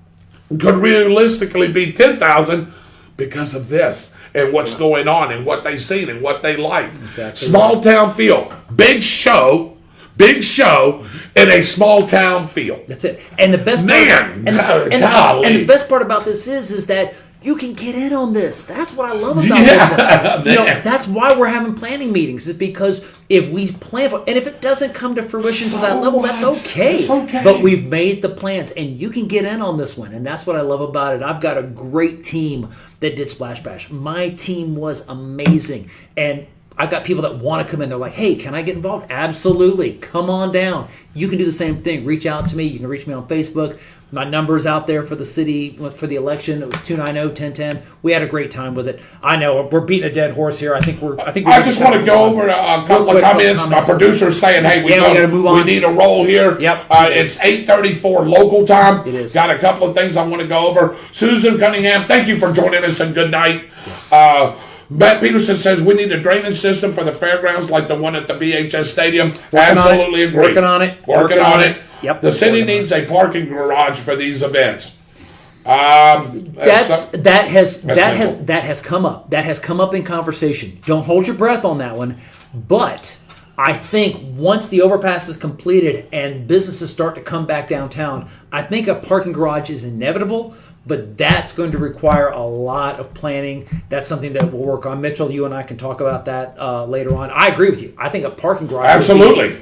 could realistically be 10,000 because of this and what's going on and what they've seen and what they like. Exactly. Small town feel. Big show in a small town feel. That's it. And the best Man, part, and the best part about this is that you can get in on this. That's what I love about this one. That's why we're having planning meetings. Is because if we plan for, and if it doesn't come to fruition to that level, that's okay. It's okay. But we've made the plans, and you can get in on this one. And that's what I love about it. I've got a great team that did Splash Bash. My team was amazing, and I've got people that want to come in. They're like, hey, can I get involved? Absolutely. Come on down. You can do the same thing. Reach out to me. You can reach me on Facebook. My number's out there for the city, for the election. It was 290-1010. We had a great time with it. I know we're beating a dead horse here. I just want to go over a couple of comments. My producer's saying, hey, we gotta move on. We need a roll here. Yep. It's 8:34 local time. It is. Got a couple of things I want to go over. Susan Cunningham, thank you for joining us and good night. Yes. Matt Peterson says we need a drainage system for the fairgrounds like the one at the BHS Stadium. Absolutely agree. Working on it. Working on it. Yep. The city needs a parking garage for these events. That has come up. That has come up in conversation. Don't hold your breath on that one. But I think once the overpass is completed and businesses start to come back downtown, I think a parking garage is inevitable. But that's going to require a lot of planning. That's something that we'll work on. Mitchell, you and I can talk about that later on. I agree with you. I think a parking garage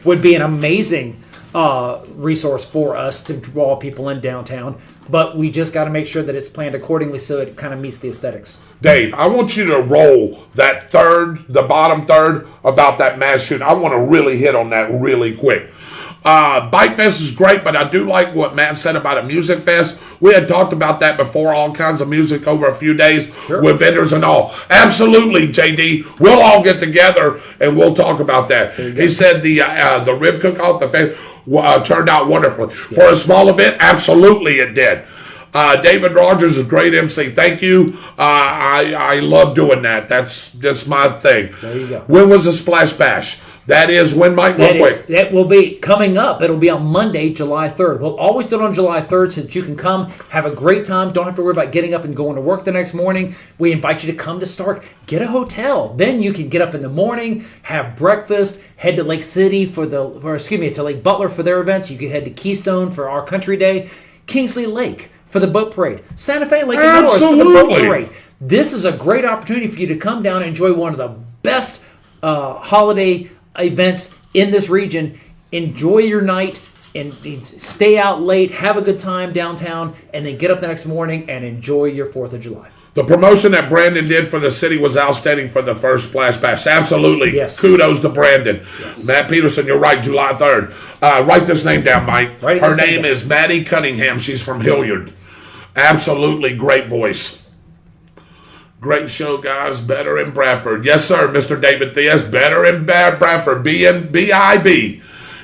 would be an amazing resource for us to draw people in downtown. But we just got to make sure that it's planned accordingly so it kind of meets the aesthetics. Dave, I want you to roll that the bottom third about that mass shooting. I want to really hit on that really quick. Bike Fest is great, but I do like what Matt said about a music fest. We had talked about that before, all kinds of music over a few days with vendors and all. Absolutely, JD. We'll all get together and we'll talk about that. He said the rib cook-off, the fest, turned out wonderfully. Yeah. For a small event, absolutely it did. David Rodgers is a great MC. Thank you. I love doing that. That's just my thing. There you go. When was the Splash Bash? That is when, Mike, real quick. That will be coming up. It'll be on Monday, July 3rd. We'll always do it on July 3rd so that you can come, have a great time. Don't have to worry about getting up and going to work the next morning. We invite you to come to Starke. Get a hotel. Then you can get up in the morning, have breakfast, head to Lake City to Lake Butler for their events. You can head to Keystone for our Country Day, Kingsley Lake for the boat parade, Santa Fe Lake and Norris for the boat parade. This is a great opportunity for you to come down and enjoy one of the best holiday events in this region. Enjoy your night and stay out late, have a good time downtown, and then get up the next morning and enjoy your 4th of July. The promotion that Brandon did for the city was outstanding for the first Splash Bash. Absolutely. Yes. Kudos to Brandon. Yes. Matt Peterson, you're right, July 3rd. Write this name down, Mike. Her name is Maddie Cunningham. She's from Hilliard. Absolutely great voice. Great show, guys. Better in Bradford. Yes, sir, Mr. David Theus. Better in Bradford. B-I-B.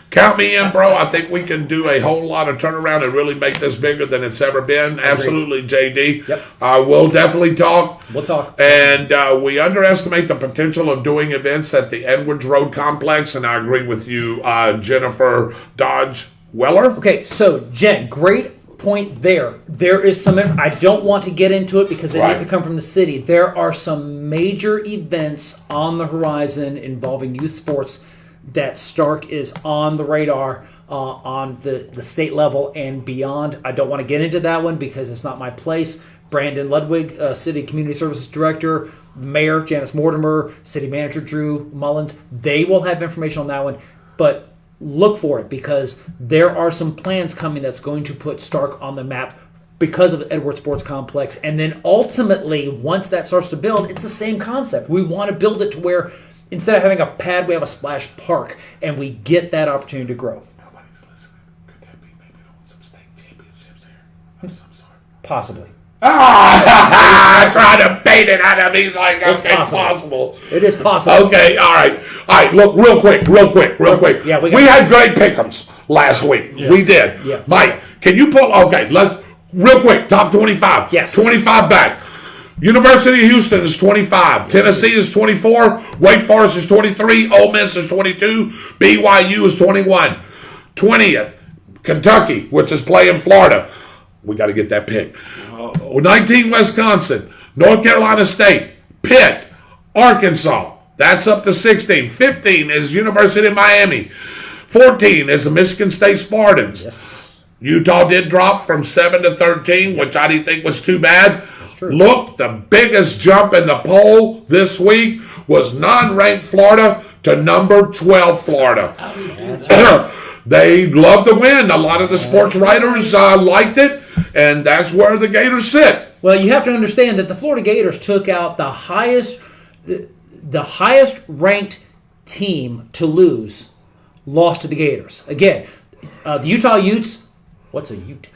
Count me in, bro. I think we can do a whole lot of turnaround and really make this bigger than it's ever been. Absolutely, JD. Yep. We'll definitely talk. We'll talk. And we underestimate the potential of doing events at the Edwards Road Complex, and I agree with you, Jennifer Dodge Weller. Okay, so Jen, great point there. There is some. I don't want to get into it because it needs to come from the city. There are some major events on the horizon involving youth sports that Starke is on the radar on the state level and beyond. I don't want to get into that one because it's not my place. Brandon Ludwig, City Community Services Director, Mayor Janice Mortimer, City Manager Drew Mullins, they will have information on that one. But look for it because there are some plans coming that's going to put Starke on the map because of Edwards Sports Complex. And then ultimately, once that starts to build, it's the same concept. We want to build it to where instead of having a pad, we have a splash park, and we get that opportunity to grow. Nobody's listening. Could that be maybe some state championships here? I'm sorry. Possibly. I tried to bait it out of me. He's like, It's okay, possible. It is possible. Okay, all right. All right, look, real quick. Yeah, we had great pick'ems last week. Yes. We did. Yeah. Mike, can you pull, real quick, top 25. Yes. 25 back. University of Houston is 25. Tennessee is 24. Wake Forest is 23. Ole Miss is 22. BYU is 21. 20th, Kentucky, which is playing Florida. We got to get that pick. 19, Wisconsin. North Carolina State. Pitt. Arkansas. That's up to 16. 15 is University of Miami. 14 is the Michigan State Spartans. Yes. Utah did drop from 7 to 13, which I didn't think was too bad. True. Look, the biggest jump in the poll this week was non-ranked Florida to number 12 Florida. They love to win. A lot of the sports writers liked it, and that's where the Gators sit. Well, you have to understand that the Florida Gators took out the highest ranked team to lose, lost to the Gators. Again, the Utah Utes, what's a Ute?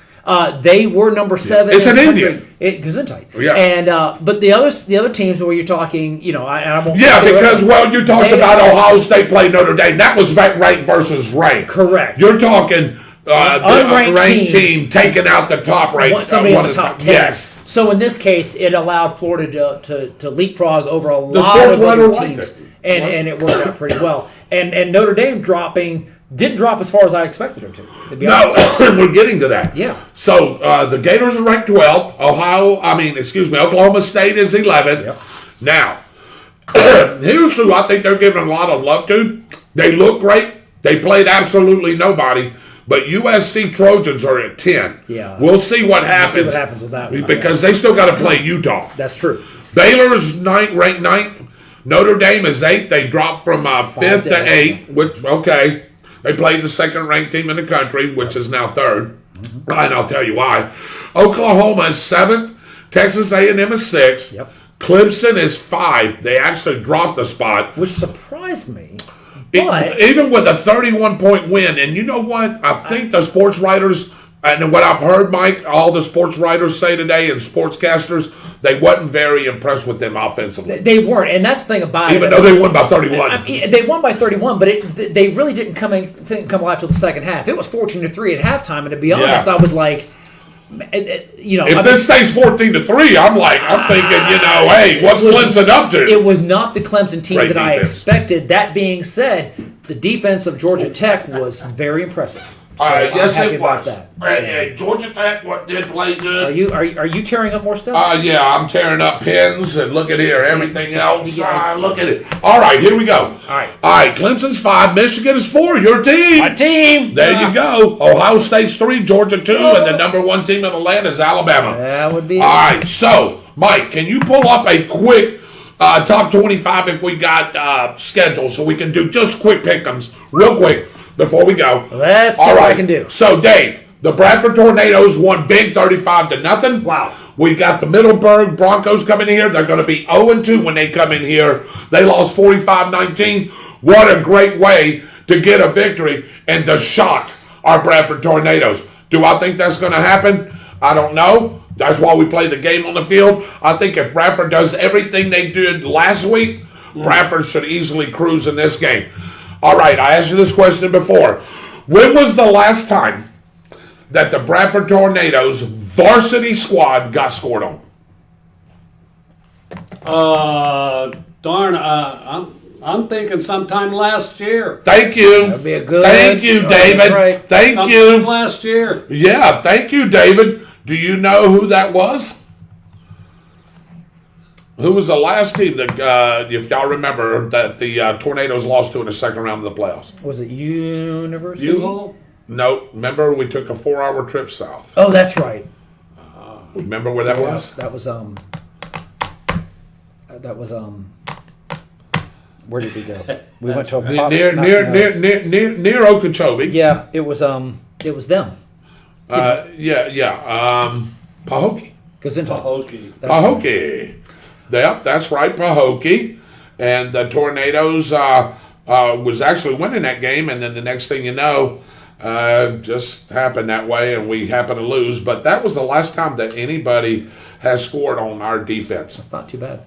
They were number 7. It's an Indian. Gesundheit. Yeah. And but the other teams where you're talking, I won't. Yeah, because you talked about Ohio State played Notre Dame. That was ranked versus ranked. Correct. You're talking Unranked ranked team taking out the top ranked. Somebody in the top 10. Yes. So in this case, it allowed Florida to leapfrog over a lot sports of other writer teams, liked and it worked out pretty well. And Notre Dame didn't drop as far as I expected them to be honest. We're getting to that. Yeah. So the Gators are ranked 12th. Oklahoma State is 11th. Yep. Now, here's who I think they're giving a lot of love to. They look great. They played absolutely nobody. But USC Trojans are at 10. Yeah. We'll see what happens. We'll see what happens with that one. Because they still got to play Utah. That's true. Baylor's ranked 9th. Notre Dame is 8th. They dropped from 5th to 8th, which, okay. They played the second-ranked team in the country, which is now 3rd. Mm-hmm. And I'll tell you why. Oklahoma is 7th. Texas A&M is 6th. Yep. Clemson is 5. They actually dropped a spot. Which surprised me. But Even with a 31-point win. And you know what? I think the sports writers, and what I've heard, Mike, all the sports writers say today and sportscasters, they wasn't very impressed with them offensively. they weren't, and that's the thing about Even it. though they won by 31. They won by 31, but they really didn't come alive till the second half. It was 14-3 at halftime, and to be honest, I was like, if this stays 14-3, I'm thinking, hey, what's Clemson up to? It was not the Clemson team Great I defense. expected. That being said, the defense of Georgia Tech was very impressive. So Yes, I'm happy it about was. that. Georgia Tech did play good. Are you tearing up more stuff? Yeah, I'm tearing up pins and look at here, everything else. Yeah. Look at it. All right, here we go. All right, Clemson's 5, Michigan is 4. Your team. My team. There you go. Ohio State's 3, Georgia 2, and the number 1 team in the land is Alabama. That would be. All right, so Mike, can you pull up a quick top 25 if we got schedule so we can do just quick pick'ems real quick before we go? Let's see All what right. I can do. So, Dave, the Bradford Tornadoes won big 35-0. Wow. We got the Middleburg Broncos coming in here. They're going to be 0-2 when they come in here. They lost 45-19. What a great way to get a victory and to shock our Bradford Tornadoes. Do I think that's going to happen? I don't know. That's why we play the game on the field. I think if Bradford does everything they did last week, Bradford should easily cruise in this game. All right, I asked you this question before. When was the last time that the Bradford Tornadoes varsity squad got scored on? I'm thinking sometime last year. Thank you. That'd be a good. Thank you, David. Right. Thank Sometime you. last year. Yeah, thank you, David. Do you know who that was? Who was the last team that, if y'all remember, that the Tornadoes lost to in the second round of the playoffs? Was it University? U-Haul? No, remember we took a 4-hour trip south. Oh, that's right. Remember where that was? That was Where did we go? We went to a Near Okeechobee. Yeah, it was them. Pahokee. Pahokee. Pahokee. Yep, that's right, Pahokee. And the Tornadoes was actually winning that game, and then the next thing you know, just happened that way, and we happened to lose. But that was the last time that anybody has scored on our defense, It's not too bad.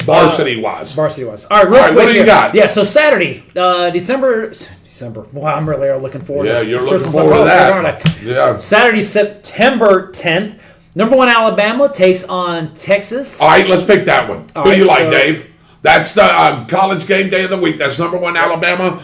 varsity-wise. Varsity-wise. All right, real quick what do you here. got? Yeah, so Saturday, December. Wow, I'm really looking forward to Yeah, it. you're Christmas looking forward to football, aren't that. I? Yeah. Saturday, September 10th. Number 1 Alabama takes on Texas. All right, let's pick that one. Who right, you like, so- Dave? That's the college game day of the week. That's number 1 Alabama